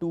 2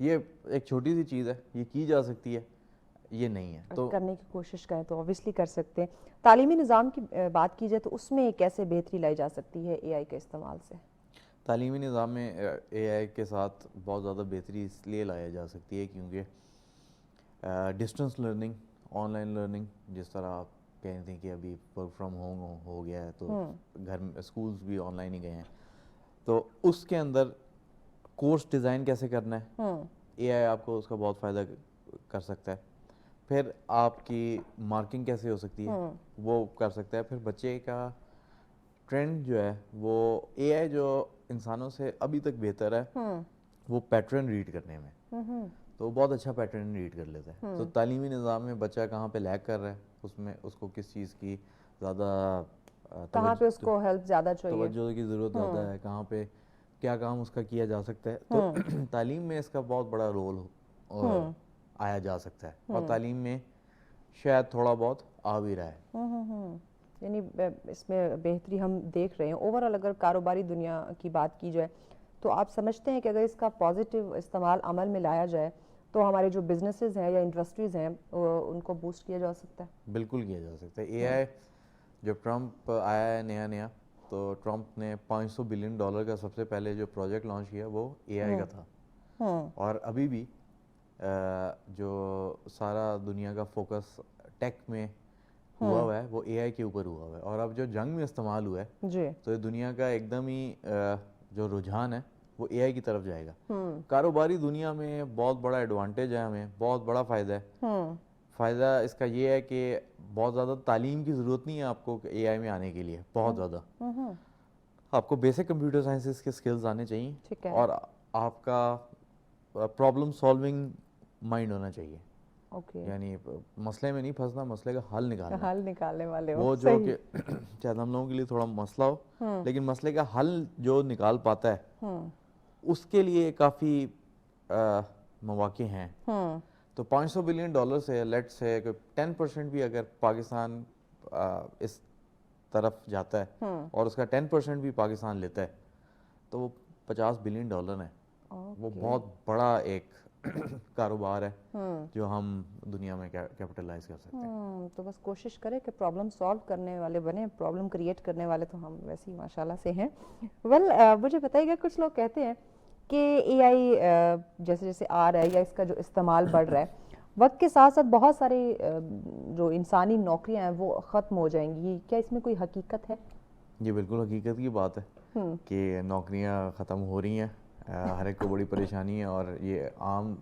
یہ ایک چھوٹی سی چیز ہے, یہ کی جا سکتی ہے, یہ نہیں ہے. تو کرنے کی کوشش کریں تو اوبیسلی کر سکتے ہیں. تعلیمی نظام کی بات کی جائے تو اس میں کیسے بہتری لائی جا سکتی ہے اے آئی کے استعمال سے؟ تعلیمی نظام میں اے آئی کے ساتھ بہت زیادہ بہتری اس لیے لایا جا سکتی ہے کیونکہ distance learning, on line learning, جس طرح آپ کہہ رہے تھے کہ ابھی ورک فرام ہوم ہو گیا ہے تو گھر میں اسکولس بھی آن لائن ہی گئے ہیں, تو اس کے اندر کورس ڈیزائن کیسے کرنا ہے, اے آئی آپ کو اس کا بہت فائدہ کر سکتا ہے. پھر آپ کی مارکنگ کیسے ہو سکتی ہے وہ کر سکتا ہے. پھر بچے کا ٹرینڈ جو ہے وہ اے آئی جو انسانوں سے ابھی تک بہتر ہے وہ پیٹرن ریڈ کرنے میں, تو وہ بہت اچھا پیٹرن ریڈ کر لیتا ہے. تو تعلیمی نظام میں بچہ کہاں پہ لیگ کر رہا ہے, اس میں اس کو کس چیز کی زیادہ کہاں پہ اس کو ہیلپ زیادہ چاہیے, توجہ کی ضرورت زیادہ ہے, کہاں پہ کیا کام اس کا کیا جا سکتا ہے, تو تعلیم میں اس کا بہت بڑا رول آیا جا سکتا ہے. اور تعلیم میں شاید تھوڑا بہت آ بھی رہا ہے. یعنی اس میں بہتری ہم دیکھ رہے ہیں. اوورآل اگر کاروباری دنیا کی بات کی جائے تو آپ سمجھتے ہیں کہ اگر اس کا پازیٹیو استعمال عمل میں لایا جائے تو ہمارے جو بزنسز ہیں یا انڈسٹریز ہیں ان کو بوسٹ کیا جا سکتا ہے؟ بالکل کیا جا سکتا ہے. اے آئی جب ٹرمپ آیا ہے نیا تو ٹرمپ نے $500 بلین کا سب سے پہلے جو پروجیکٹ لانچ کیا وہ اے آئی کا تھا, اور ابھی بھی جو سارا دنیا کا فوکس ٹیک میں ہوا ہوا ہے وہ اے آئی کے اوپر ہوا ہوا ہے. اور اب جو جنگ میں استعمال ہوا ہے تو یہ دنیا کا ایک دم ہی جو رجحان ہے وہ اے آئی کی طرف جائے گا. کاروباری دنیا میں بہت بڑا ایڈوانٹیج ہے, ہمیں بہت بڑا فائدہ ہے. فائدہ اس کا یہ ہے کہ بہت زیادہ تعلیم کی ضرورت نہیں ہے آپ کو اے آئی میں آنے کے لیے. بہت زیادہ آپ کو بیسک کمپیوٹر سائنسز کے سکلز آنے چاہیے اور آپ کا پرابلم سالونگ مائنڈ ہونا چاہیے. یعنی مسئلے میں نہیں پھنسنا, مسئلے کا حل نکالنے والے وہ جو کہ شاید ہم لوگوں کے لیے تھوڑا مسئلہ ہو لیکن مسئلے کا حل جو نکال پاتا ہے اس کے لیے کافی مواقع ہیں. تو $500 بلین سے لیٹ سے 10% بھی اگر پاکستان اس طرف جاتا ہے اور اس کا 10% بھی پاکستان لیتا ہے تو وہ $50 بلین ہے. وہ بہت بڑا ایک کاروبار ہے جو ہم دنیا میں کیپٹلائز کر سکتے ہیں. تو بس کوشش کریں کہ پرابلم سالو کرنے والے بنے, پرابلم کریٹ کرنے والے تو ہم ویسے ہی ماشاءاللہ سے ہیں. مجھے بتائیے گا, کچھ لوگ کہتے ہیں کہ اے آئی جیسے جیسے آ رہا ہے یا اس کا جو استعمال بڑھ رہا ہے وقت کے ساتھ ساتھ بہت ساری جو انسانی نوکریاں ہیں وہ ختم ہو جائیں گی, کیا اس میں کوئی حقیقت ہے؟ یہ بالکل حقیقت کی بات ہے کہ نوکریاں ختم ہو رہی ہیں, ہر ایک کو بڑی پریشانی ہے. اور یہ عام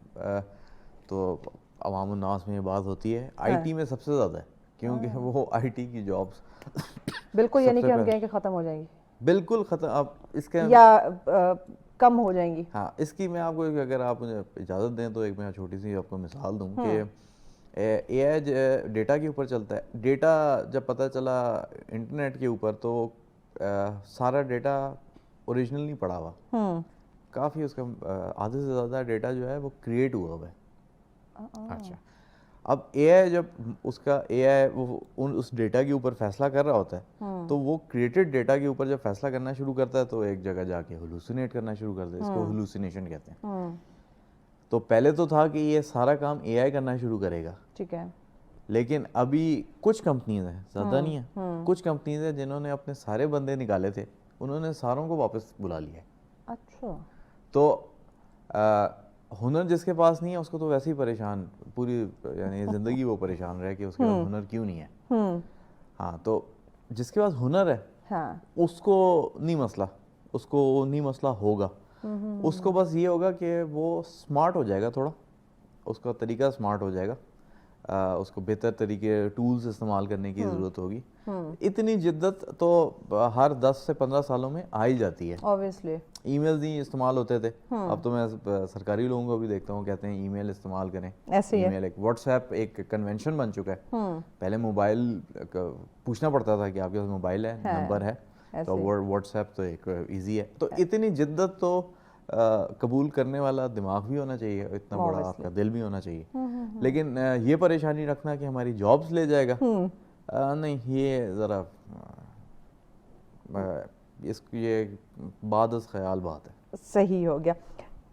تو عوام الناس میں یہ بات ہوتی ہے, آئی ٹی میں سب سے زیادہ ہے کیونکہ وہ آئی ٹی کی جابس بالکل, یعنی کہ ہم کہیں کہ ختم ہو جائیں گی, بالکل ختم. اب اس کا یا کم ہو جائیں گی. ہاں, اس کی میں آپ کو اگر آپ مجھے اجازت دیں تو ایک میں چھوٹی سی آپ کو مثال دوں کہ اے آئی ڈیٹا کے اوپر چلتا ہے. ڈیٹا جب پتہ چلا انٹرنیٹ کے اوپر تو سارا ڈیٹا اوریجنل نہیں پڑا ہوا, کافی اس کا آدھے سے زیادہ ڈیٹا جو ہے وہ کریٹ ہوا ہوا ہے. اچھا, اب اے آئی جب اس کا اے آئی اس ڈیٹا کے اوپر فیصلہ کر رہا ہوتا ہے تو وہ کریٹڈ ڈیٹا کے اوپر جب فیصلہ کرنا شروع کرتا ہے تو ایک جگہ جا کے ہلوسینیٹ کرنا شروع کرتا ہے. اس کو ہلوسینیشن کہتے ہیں. تو پہلے تو تھا کہ یہ سارا کام اے آئی کرنا شروع کرے گا, ٹھیک ہے, لیکن ابھی کچھ کمپنیز ہیں, زیادہ نہیں ہیں, کچھ کمپنیز ہیں جنہوں نے اپنے سارے بندے نکالے تھے, انہوں نے ساروں کو واپس بلا لیا ہے. اچھا, تو ہنر جس کے پاس نہیں ہے اس کو تو ویسے ہی پریشان پوری یعنی زندگی وہ پریشان رہے کہ اس کے پاس ہنر کیوں نہیں ہے. ہاں, تو جس کے پاس ہنر ہے اس کو نہیں مسئلہ, اس کو نہیں مسئلہ ہوگا. اس کو بس یہ ہوگا کہ وہ سمارٹ ہو جائے گا, تھوڑا اس کا طریقہ سمارٹ ہو جائے گا, اس کو بہتر طریقے ٹولز استعمال کرنے کی ضرورت ہوگی. اتنی جدت تو ہر 10 سے 15 سالوں میں آ ہی جاتی ہے. obviously ای میلز نہیں استعمال ہوتے تھے, اب تو میں سرکاری لوگوں کو بھی دیکھتا ہوں کہتے ہیں ای میل استعمال کریں. ای میل ایک واٹس ایپ ایک کنونشن بن چکا ہے. پہلے موبائل پوچھنا پڑتا تھا کہ آپ کے پاس موبائل ہے, نمبر ہے, تو واٹس ایپ تو ایک ایزی ہے. تو اتنی جدت تو قبول کرنے والا دماغ بھی ہونا چاہیے, اتنا بڑا آپ کا دل بھی ہونا چاہیے. لیکن یہ پریشانی رکھنا کہ ہماری جابس لے جائے گا, نہیں, یہ ذرا اس یہ بعد از خیال بات ہے. صحیح ہو گیا.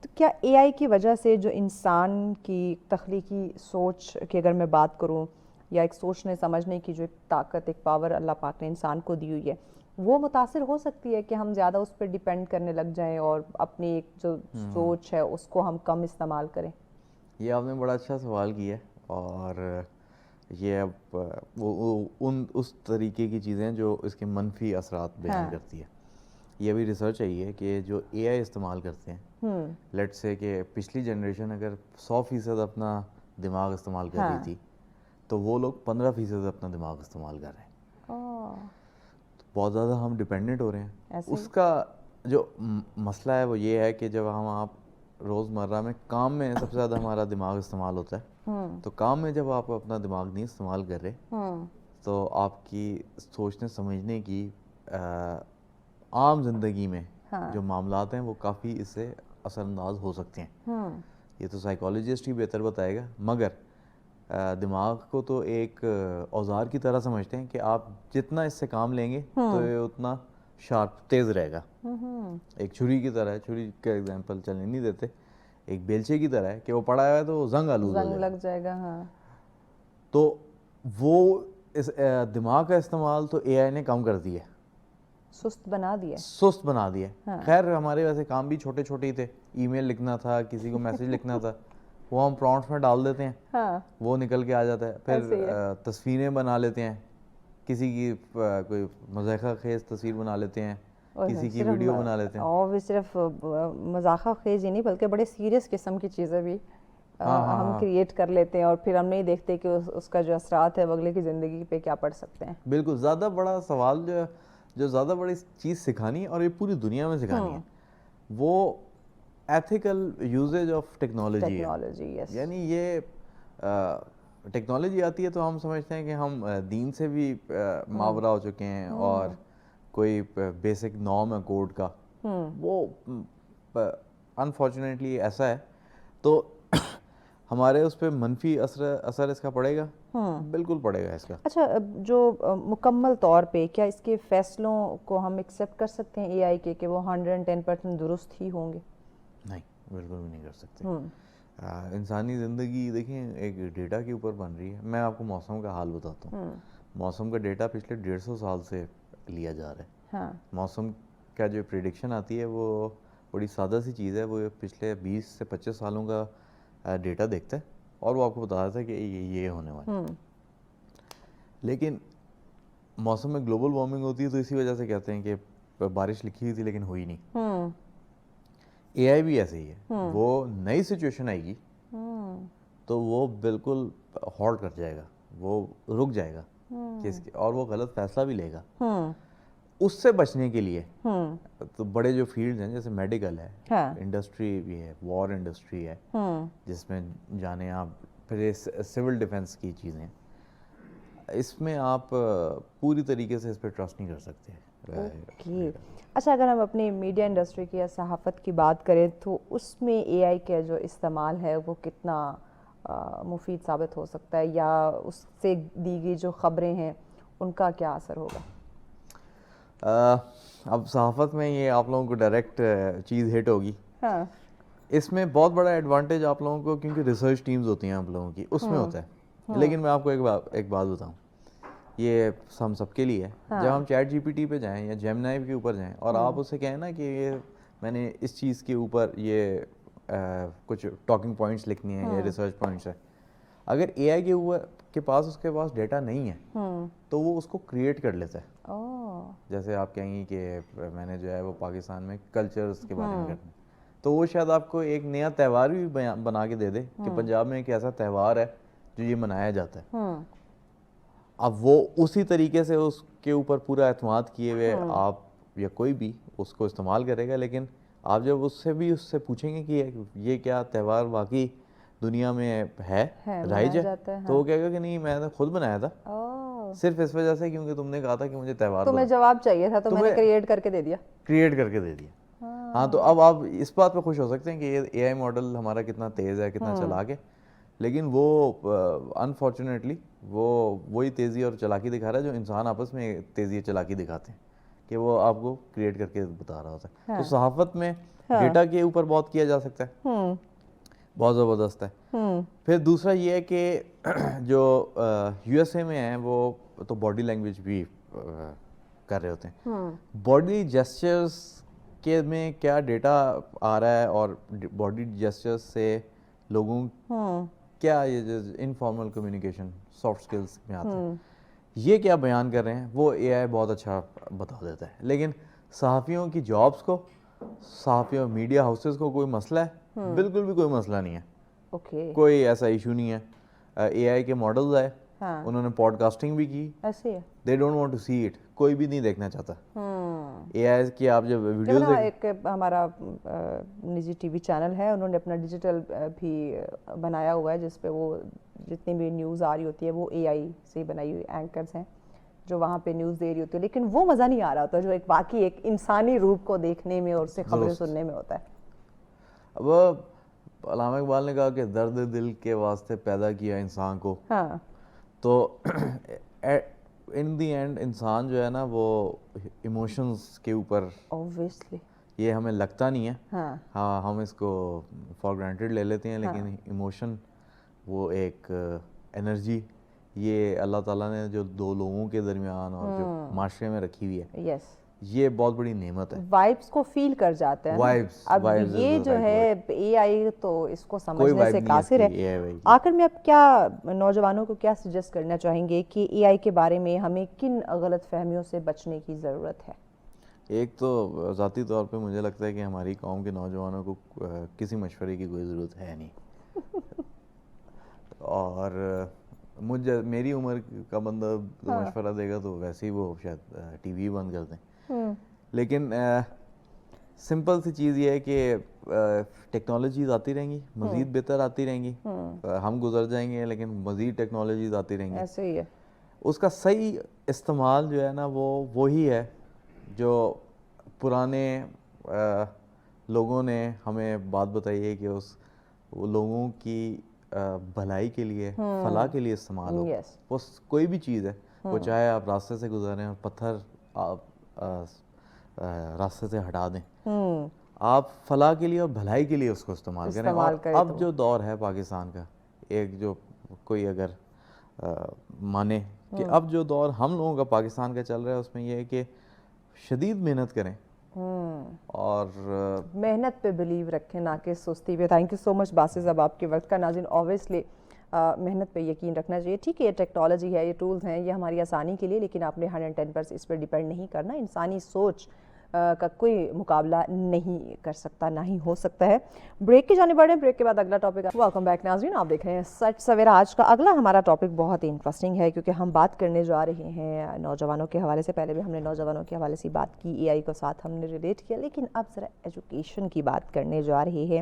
تو کیا اے آئی کی وجہ سے جو انسان کی تخلیقی سوچ کی اگر میں بات کروں یا ایک سوچنے سمجھنے کی جو ایک طاقت ایک پاور اللہ پاک نے انسان کو دی ہوئی ہے وہ متاثر ہو سکتی ہے کہ ہم زیادہ اس پہ ڈیپینڈ کرنے لگ جائیں اور اپنی ایک جو سوچ ہے اس کو ہم کم استعمال کریں؟ یہ آپ نے بڑا اچھا سوال کیا ہے، اور یہ اب اس طریقے کی چیزیں جو اس کے منفی اثرات بیان کرتی ہے. یہ بھی ریسرچ آئی ہے کہ جو اے آئی استعمال کرتے ہیں، لیٹ سے کہ پچھلی جنریشن اگر 100% اپنا دماغ استعمال کر رہی تھی تو وہ لوگ 15% اپنا دماغ استعمال کر رہے ہیں. بہت زیادہ ہم ڈپینڈنٹ ہو رہے ہیں. اس کا جو مسئلہ ہے وہ یہ ہے کہ جب آپ روزمرہ میں کام میں سب سے زیادہ ہمارا دماغ استعمال ہوتا ہے، تو کام میں جب آپ اپنا دماغ نہیں استعمال کر رہے تو آپ کی سوچنے سمجھنے کی عام زندگی میں جو معاملات ہیں وہ کافی اس سے اثر انداز ہو سکتے ہیں. یہ تو سائیکالوجسٹ ہی بہتر بتائے گا، مگر دماغ کو تو ایک اوزار کی طرح سمجھتے ہیں کہ آپ جتنا اس سے کام لیں گے تو یہ اتنا شارپ تیز رہے گا. ایک چھری کی طرح ہے، چھری کا ایگزامپل چلنے نہیں دیتے، ایک بیلچے کی طرح ہے کہ وہ پڑا ہوا ہے تو زنگ آلود لگ جائے گا. تو وہ اس دماغ کا استعمال تو اے آئی نے کم کر دیا ہے، سست بنا دیا. خیر ہمارے ویسے کام بھی چھوٹے چھوٹے ہی تھے، ای میل لکھنا تھا، کسی کو میسج لکھنا تھا، وہ ہم پرامپٹس میں ڈال دیتے ہیں، وہ نکل کے آ جاتا ہے. پھر تصویریں بنا لیتے ہیں، کسی کی کوئی مضحکہ خیز تصویر بنا لیتے ہیں، کسی کی ویڈیو بنا لیتے ہیں. اور صرف مضحکہ خیز ہی نہیں بلکہ بڑے سیریس قسم کی چیزیں بھی ہم کریٹ کر لیتے ہیں اور پھر ہم نہیں دیکھتے کہ اس کا جو اثرات ہے وہ اگلے کی زندگی پہ کیا پڑ سکتے ہیں. بالکل. زیادہ بڑا سوال جو زیادہ بڑی چیز سکھانی ہے اور یہ پوری دنیا میں سکھانی ہے وہ ایتھیکل یوزیج آف ٹیکنالوجی ہے. یعنی یہ ٹیکنالوجی آتی ہے تو ہم سمجھتے ہیں کہ ہم دین سے بھی ماورا ہو چکے ہیں اور کوئی بیسک نارم ہے کوڈ کا، وہ انفارچونیٹلی ایسا ہے. تو ہمارے اس پہ منفی اثر اس کا پڑے گا، بالکل پڑے گا اس کا. اچھا، جو مکمل طور پہ کیا اس کے فیصلوں کو ہم ایکسیپٹ کر سکتے ہیں اے آئی کے کہ وہ 110% درست ہی ہوں گے؟ نہیں، بالکل بھی نہیں کر سکتے. انسانی زندگی دیکھیں ایک ڈیٹا کے اوپر بن رہی ہے. میں آپ کو موسم کا حال بتاتا ہوں. موسم کا ڈیٹا پچھلے 150 سال سے لیا جا رہا ہے. موسم کا جو پریڈکشن آتی ہے وہ بڑی سادہ سی چیز ہے، وہ پچھلے 20 سے 25 سالوں کا ڈیٹا دیکھتا ہے اور وہ آپ کو بتا دیتا ہے کہ یہ ہونے والا ہے. لیکن موسم میں گلوبل وارمنگ ہوتی ہے تو اسی وجہ سے کہتے ہیں کہ بارش لکھی ہوئی تھی لیکن ہوئی نہیں. اے آئی بھی ایسے ہی ہے، وہ نئی سچویشن آئے گی تو وہ بالکل ہالٹ کر جائے گا، وہ رک جائے گا اور وہ غلط فیصلہ بھی لے گا. اس سے بچنے کے لیے تو بڑے جو فیلڈز ہیں جیسے میڈیکل ہے، انڈسٹری بھی ہے، وار انڈسٹری ہے جس میں جانے آپ، پھر سول ڈیفنس کی چیزیں، اس میں آپ پوری طریقے سے اس پہ ٹرسٹ نہیں کر سکتے. اچھا، اگر ہم اپنی میڈیا انڈسٹری کی یا صحافت کی بات کریں تو اس میں اے آئی کا جو استعمال ہے وہ کتنا مفید ثابت ہو سکتا ہے یا اس سے دی گئی جو خبریں ہیں ان کا کیا اثر ہوگا؟ اب صحافت میں یہ آپ لوگوں کو ڈائریکٹ چیز ہٹ ہوگی. اس میں بہت بڑا ایڈوانٹیج آپ لوگوں کو، کیونکہ ریسرچ ٹیمز ہوتی ہیں آپ لوگوں کی، اس میں ہوتا ہے. لیکن میں آپ کو ایک بات بتاؤں، یہ ہم سب کے لیے ہے. جب ہم چیٹ جی پی ٹی پہ جائیں یا جیمنائی کے اوپر جائیں اور آپ اس سے کہیں نا کہ یہ میں نے اس چیز کے اوپر یہ کچھ ٹاکنگ پوائنٹس لکھنی ہیں یا ریسرچ پوائنٹس ہیں، اگر اے آئی کے پاس اس کے پاس ڈیٹا نہیں ہے تو وہ اس کو کریٹ کر لیتا ہے. جیسے آپ کہیں گی کہ میں نے جو ہے وہ پاکستان میں کلچرز کے بارے میں کرنا ہے تو وہ شاید آپ کو ایک نیا تہوار بھی بنا کے دے دے کہ پنجاب میں ایک ایسا تہوار ہے جو یہ منایا جاتا ہے. اب وہ اسی طریقے سے اس کے اوپر پورا اعتماد کیے ہوئے آپ یا کوئی بھی اس کو استعمال کرے گا. لیکن آپ جب اس سے پوچھیں گے کہ یہ کیا تہوار واقعی دنیا میں ہے، رائج ہے، تو وہ کہے گا کہ نہیں میں نے خود بنایا تھا صرف اس وجہ سے کیونکہ تم نے کہا تھا کہ مجھے تہوار، تمہیں جواب چاہیے تھا تو میں نے کریٹ کر کے دے دیا. ہاں، تو اب آپ اس بات پہ خوش ہو سکتے ہیں کہ یہ اے آئی ماڈل ہمارا کتنا تیز ہے، کتنا چلاک ہے. لیکن وہ انفارچونیٹلی وہی تیزی اور چلاکی دکھا رہا ہے جو انسان آپس میں تیزی اور چلاکی دکھاتے ہیں کہ وہ آپ کو کریٹ کر کے بتا رہا ہوتا ہے. تو صحافت میں ڈیٹا کے اوپر بہت کیا جا سکتا ہے, بہت زبردست ہے. پھر دوسرا یہ ہے کہ جو یو ایس اے میں ہیں وہ تو باڈی لینگویج بھی کر رہے ہوتے ہیں. باڈی جیسچرز کے میں کیا ڈیٹا آ رہا ہے اور باڈی جیسچرز سے لوگوں کیا یہ انفارمل کمیونیکیشن سافٹ سکلز میں آتا ہے, یہ کیا بیان کر رہے ہیں وہ اے آئی بہت اچھا بتا دیتا ہے. لیکن صحافیوں کی جابس کو, صحافیوں میڈیا ہاؤسز کو کوئی مسئلہ ہے؟ بالکل بھی کوئی مسئلہ نہیں ہے, کوئی ایسا ایشو نہیں ہے. اے آئی کے ماڈلز آئے, انہوں نے پوڈ کاسٹنگ بھی کی, they don't want to see it, کوئی بھی نہیں دیکھنا چاہتا. اے آئی کی آپ جب ویڈیوز ایک ہمارا نجی ٹی وی چینل ہے, انہوں نے اپنا ڈیجیٹل بھی بنایا ہوا ہے جس پہ وہ جتنی بھی نیوز آ رہی ہوتی ہے وہ اے آئی سے بنائی ہوئی اینکرز ہیں جو وہاں پہ نیوز دے رہی ہوتی ہے, لیکن وہ مزہ نہیں آ رہا ہوتا جو ایک واقعی ایک انسانی روپ کو دیکھنے میں اور اس سے خبریں سننے میں ہوتا ہے. اب علامہ اقبال نے کہا کہ درد دل کے واسطے پیدا کیا انسان کو, تو ان دی اینڈ انسان جو ہے نا وہ ایموشنز کے اوپر obviously یہ ہمیں لگتا نہیں ہے, ہاں ہم اس کو فار گرانٹیڈ لے لیتے ہیں, لیکن ایموشن وہ ایک انرجی یہ اللہ تعالیٰ نے جو دو لوگوں کے درمیان اور جو معاشرے میں رکھی ہوئی ہے, یہ بہت بڑی نعمت ہے. وائبس کو فیل کر جاتے ہیں. اب یہ جو ہے اے آئی تو اس کو سمجھنے سے قاصر ہے. آخر میں اب کیا نوجوانوں کو کیا سجیسٹ کرنا چاہیں گے کہ اے آئی کے بارے میں ہمیں کن غلط فہمیوں سے بچنے کی ضرورت ہے؟ ایک تو ذاتی طور پہ مجھے لگتا ہے کہ ہماری قوم کے نوجوانوں کو کسی مشورے کی کوئی ضرورت ہے نہیں, اور میری عمر کا بندہ مشورہ دے گا تو ویسے ہی وہ شاید ٹی وی بند کر دیں. لیکن سمپل سی چیز یہ ہے کہ ٹیکنالوجیز آتی رہیں گی, مزید بہتر آتی رہیں گی, ہم گزر جائیں گے لیکن مزید ٹیکنالوجیز آتی رہیں گی. ایسے ہی ہے. اس کا صحیح استعمال جو ہے نا وہ وہی ہے جو پرانے لوگوں نے ہمیں بات بتائی ہے کہ وہ لوگوں کی بھلائی کے لیے, فلاح کے لیے استعمال ہو. وہ کوئی بھی چیز ہے, وہ چاہے آپ راستے سے گزریں اور پتھر آپ راستے سے ہٹا دیں, آپ فلاح کے لیے اور بھلائی کے لیے اس کو استعمال کریں. اور اب جو دور ہے پاکستان کا, ایک جو کوئی اگر مانے کہ اب جو دور ہم لوگوں کا پاکستان کا چل رہا ہے اس میں یہ ہے کہ شدید محنت کریں اور محنت پہ بلیو رکھیں نہ کہ سستی پہ. Thank you so much bosses اب آپ کے وقت کا. ناظرین اوبیسلی محنت پہ یقین رکھنا چاہیے. ٹھیک ہے یہ ٹیکنالوجی ہے, یہ ٹولز ہیں, یہ ہماری آسانی کے لیے, لیکن آپ نے 110% اس پہ ڈیپینڈ نہیں کرنا. انسانی سوچ کا کوئی مقابلہ نہیں کر سکتا, نہ ہی ہو سکتا ہے. بریک کی جانب بڑھیں, بریک کے بعد اگلا ٹاپک. ویلکم بیک ناظرین, آپ دیکھ رہے ہیں سچ سویرا. آج کا اگلا ہمارا ٹاپک بہت ہی انٹرسٹنگ ہے کیونکہ ہم بات کرنے جا رہے ہیں نوجوانوں کے حوالے سے. پہلے بھی ہم نے نوجوانوں کے حوالے سے بات کی, اے آئی کو ساتھ ہم نے ریلیٹ کیا, لیکن اب ذرا ایجوکیشن کی بات کرنے جا رہے ہیں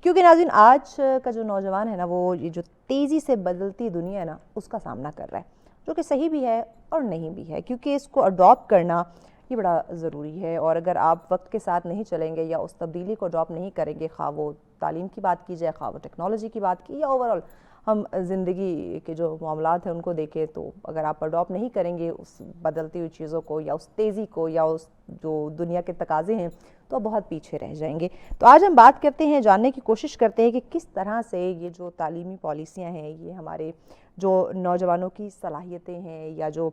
کیونکہ ناظرین آج کا جو نوجوان ہے نا وہ یہ جو تیزی سے بدلتی دنیا ہے نا اس کا سامنا کر رہا ہے, جو کہ صحیح بھی ہے اور نہیں بھی ہے, کیونکہ اس کو اڈاپٹ کرنا یہ بڑا ضروری ہے. اور اگر آپ وقت کے ساتھ نہیں چلیں گے یا اس تبدیلی کو اڈاپٹ نہیں کریں گے, خواہ وہ تعلیم کی بات کی جائے, خواہ وہ ٹیکنالوجی کی بات کی, یا اوورآل ہم زندگی کے جو معاملات ہیں ان کو دیکھیں, تو اگر آپ اڈاپٹ نہیں کریں گے اس بدلتی ہوئی چیزوں کو یا اس تیزی کو یا اس جو دنیا کے تقاضے ہیں, تو بہت پیچھے رہ جائیں گے. تو آج ہم بات کرتے ہیں, جاننے کی کوشش کرتے ہیں کہ کس طرح سے یہ جو تعلیمی پالیسیاں ہیں یہ ہمارے جو نوجوانوں کی صلاحیتیں ہیں یا جو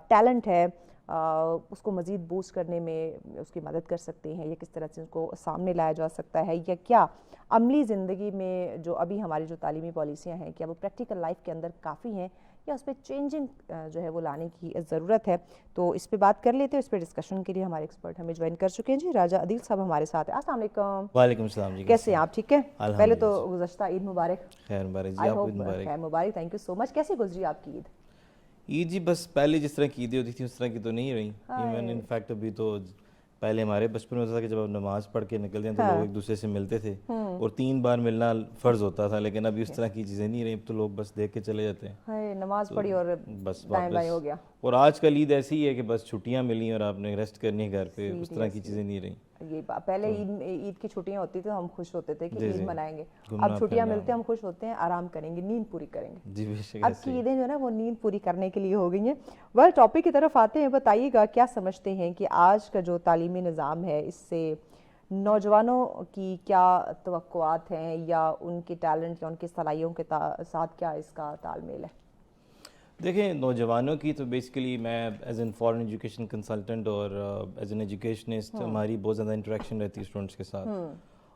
ٹیلنٹ ہے اس کو مزید بوسٹ کرنے میں اس کی مدد کر سکتے ہیں, یا کس طرح سے اس کو سامنے لایا جا سکتا ہے, یا کیا عملی زندگی میں جو ابھی ہماری جو تعلیمی پالیسیاں ہیں کیا وہ پریکٹیکل لائف کے اندر کافی ہیں یا اس پہ چینجنگ جو ہے وہ لانے کی ضرورت ہے. تو اس پہ بات کر لیتے ہیں. اس پہ ڈسکشن کے لیے ہمارے ایکسپرٹ ہمیں جوائن کر چکے ہیں جی. راجہ عدیل صاحب ہمارے ساتھ ہیں. السلام علیکم. وعلیکم السلام جی. کیسے ہیں آپ؟ ٹھیک ہے. پہلے تو گزشتہ عید مبارک. خیر مبارک جی. آپ کو عید مبارک. خیر مبارک. تھینک یو سو مچ. کیسے گزری آپ کی عید؟ عید جی بس پہلے جس طرح کی عیدیں ہوتی تھیں اس طرح کی تو نہیں رہی. ایون ان فیکٹ ابھی تو پہلے ہمارے بچپن میں ہوتا تھا کہ جب آپ نماز پڑھ کے نکلتے ہیں تو لوگ ایک دوسرے سے ملتے تھے اور 3 بار ملنا فرض ہوتا تھا, لیکن ابھی اس طرح کی چیزیں نہیں رہی. اب تو لوگ بس دیکھ کے چلے جاتے ہیں, نماز پڑھی اور بس دائیں بائیں ہو گیا. اور آج کل عید ایسی ہے کہ بس چھٹیاں ملی اور آپ نے ریسٹ کرنی ہے گھر پہ, اس طرح کی چیزیں نہیں رہی. یہ پہلے عید کی چھٹیاں ہوتی تھی ہم خوش ہوتے تھے کہ عید منائیں گے. اب چھٹیاں ملتے ہم خوش ہوتے ہیں, آرام کریں گے, نیند پوری کریں گے. جی بے شک. اب کی عیدیں جو ہے نا وہ نیند پوری کرنے کے لیے ہو گئی ہیں. ٹاپک کی طرف آتے ہیں. بتائیے گا کیا سمجھتے ہیں کہ آج کا جو تعلیمی نظام ہے اس سے نوجوانوں کی کیا توقعات ہیں یا ان کے ٹیلنٹ یا ان کی صلاحیتوں کے ساتھ کیا اس کا تال میل ہے؟ دیکھیں نوجوانوں کی تو بیسیکلی میں as an foreign education consultant اور ایز این ایجوکیشنسٹ ہماری بہت زیادہ انٹریکشن رہتی ہے اسٹوڈنٹس کے ساتھ،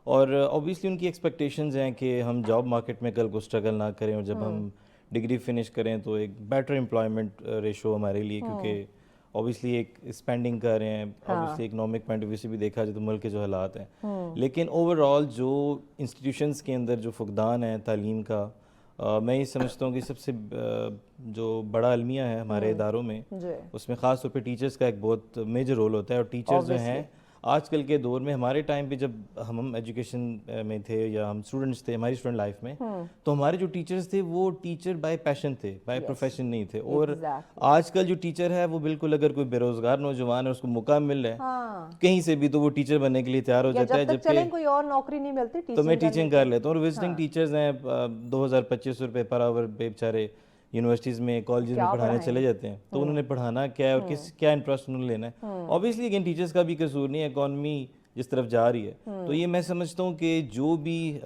اور اوبیسلی ان کی ایکسپیکٹیشنز ہیں کہ ہم جاب مارکیٹ میں کل کو اسٹرگل نہ کریں، اور جب ہم ڈگری فنش کریں تو ایک بیٹر امپلائمنٹ ریشو ہمارے لیے، کیونکہ اوبیسلی ایک اسپینڈنگ کر رہے ہیں، obviously economic point of view سے بھی دیکھا جائے تو ملک کے جو حالات ہیں، لیکن اوور آل جو انسٹیٹیوشنس کے اندر جو فقدان ہے تعلیم کا، میں یہ سمجھتا ہوں کہ سب سے جو بڑا المیہ ہے ہمارے اداروں میں، اس میں خاص طور پہ ٹیچرز کا ایک بہت میجر رول ہوتا ہے، اور ٹیچرز جو ہیں آج کل کے دور میں، ہمارے ٹائم پہ جب ہم ایجوکیشن میں تھے یا ہم اسٹوڈنٹس تھے ہماری اسٹوڈنٹ لائف میں، تو ہمارے جو ٹیچرز تھے وہ ٹیچر بائی پیشن تھے، بائی پروفیشن نہیں تھے، اور آج کل جو ٹیچر ہے وہ بالکل اگر کوئی بے روزگار نوجوان ہے اس کو موقع مل رہا ہے کہیں سے بھی تو وہ ٹیچر بننے کے لیے تیار ہو جاتا ہے، جبکہ کوئی اور نوکری نہیں ملتی تو میں ٹیچنگ کر لیتا ہوں، اور وزٹنگ ٹیچرز ہیں 2200 روپے پر آور بیچارے یونیورسٹیز میں کالجز میں پڑھانے چلے جاتے ہیں، تو انہوں نے پڑھانا کیا ہے اور کیا انٹرسٹ انہوں نے لینا ہے، اوبیسلی اگین ٹیچرز کا بھی قصور نہیں ہے، اکانومی جس طرف جا رہی ہے، تو یہ میں سمجھتا ہوں کہ جو بھی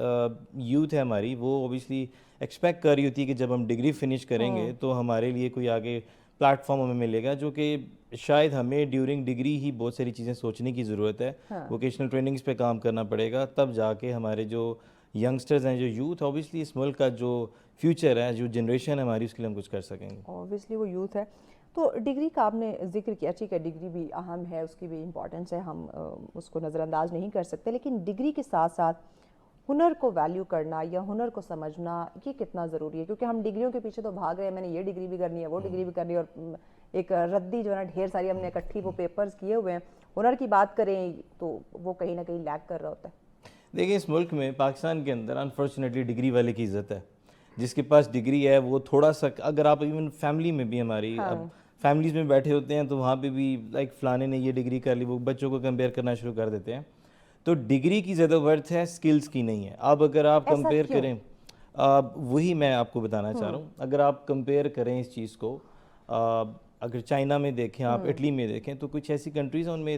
یوتھ ہے ہماری وہ اوبیسلی ایکسپیکٹ کر رہی ہوتی ہے کہ جب ہم ڈگری فنش کریں گے تو ہمارے لیے کوئی آگے پلیٹ فارم ہمیں ملے گا، جو کہ شاید ہمیں ڈیورنگ ڈگری ہی بہت ساری چیزیں سوچنے کی ضرورت ہے، ووکیشنل ٹریننگز پہ کام کرنا پڑے گا، تب جا کے ہمارے جو ینگسٹرز ہیں، جو یوتھ اوبیسلی اس ملک کا جو فیوچر ہے، جو جنریشن ہے ہماری، اس کے لیے ہم کچھ کر سکیں گے۔ اوبیسلی وہ یوتھ ہے۔ تو ڈگری کا آپ نے ذکر کیا، ٹھیک ہے ڈگری بھی اہم ہے، اس کی بھی امپورٹنس ہے، ہم اس کو نظر انداز نہیں کر سکتے، لیکن ڈگری کے ساتھ ساتھ ہنر کو ویلیو کرنا یا ہنر کو سمجھنا یہ کتنا ضروری ہے؟ کیونکہ ہم ڈگریوں کے پیچھے تو بھاگ رہے ہیں، میں نے یہ ڈگری بھی کرنی ہے، وہ ڈگری بھی کرنی ہے، اور ایک ردی جو ہے نا ڈھیر ساری ہم نے اکٹھی وہ پیپرز کیے ہوئے ہیں، ہنر کی بات کریں تو وہ کہیں نہ کہیں لیک کر رہا ہوتا ہے۔ دیکھیں اس ملک میں پاکستان کے اندر انفارچونیٹلی ڈگری والے کی عزت ہے، جس کے پاس ڈگری ہے وہ تھوڑا سا، اگر آپ ایون فیملی میں بھی ہماری اب فیملیز میں بیٹھے ہوتے ہیں تو وہاں پہ بھی لائک فلانے نے یہ ڈگری کر لی، وہ بچوں کو کمپیئر کرنا شروع کر دیتے ہیں، تو ڈگری کی زیادہ ورتھ ہے، سکلز کی نہیں ہے۔ اب اگر آپ کمپیئر کریں، وہی میں آپ کو بتانا چاہ رہا ہوں، اگر آپ کمپیئر کریں اس چیز کو، اگر چائنا میں دیکھیں آپ، اٹلی میں دیکھیں، تو کچھ ایسی کنٹریز ہیں ان میں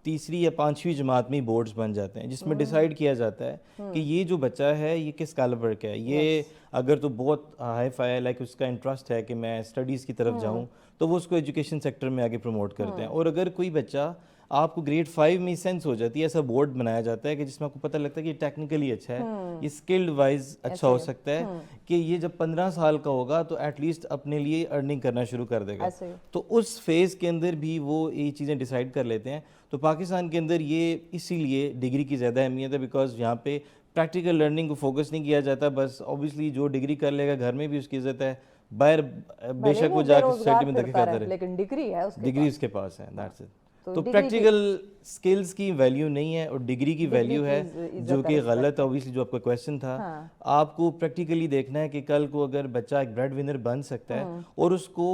تیسری یا پانچویں جماعت میں بورڈز بن جاتے ہیں، جس میں ڈیسائیڈ کیا جاتا ہے کہ یہ جو بچہ ہے یہ کس کیلیبر کا ہے، یہ اگر تو بہت ہائی فائی ہے، لائک اس کا انٹرسٹ ہے کہ میں اسٹڈیز کی طرف جاؤں، تو وہ اس کو ایجوکیشن سیکٹر میں آگے پروموٹ کرتے ہیں، اور اگر کوئی بچہ آپ کو گریڈ 5 میں سینس ہو جاتی ہے، ایسا بورڈ بنایا جاتا ہے کہ جس میں آپ کو پتہ لگتا ہے کہ یہ ٹیکنیکلی اچھا ہے، یہ اسکلڈ وائز اچھا ہو سکتا ہے، کہ یہ جب 15 سال کا ہوگا تو ایٹ لیسٹ اپنے لیے ارننگ کرنا شروع کر دے گا، تو اس فیز کے اندر بھی وہ یہ چیزیں ڈیسائیڈ کر لیتے ہیں۔ تو پاکستان کے اندر یہ اسی لیے ڈگری کی زیادہ اہمیت ہے، بیکاز یہاں پہ پریکٹیکل لرننگ کو فوکس نہیں کیا جاتا، بس اوبیسلی جو ڈگری کر لے گا گھر میں بھی اس کی عزت ہے، باہر بے شک وہ جا کے سوسائٹی میں دھکے کھاتا رہے، لیکن ڈگری اس کے پاس ہے، دیٹس اٹ۔ تو پریکٹیکل سکلز کی ویلیو نہیں ہے اور ڈگری کی ویلیو ہے، جو کہ غلط ہے، اوبیسلی جو آپ کا کویسچن تھا، آپ کو پریکٹیکلی دیکھنا ہے کہ کل کو اگر بچہ ایک بریڈ ونر بن سکتا ہے اور اس کو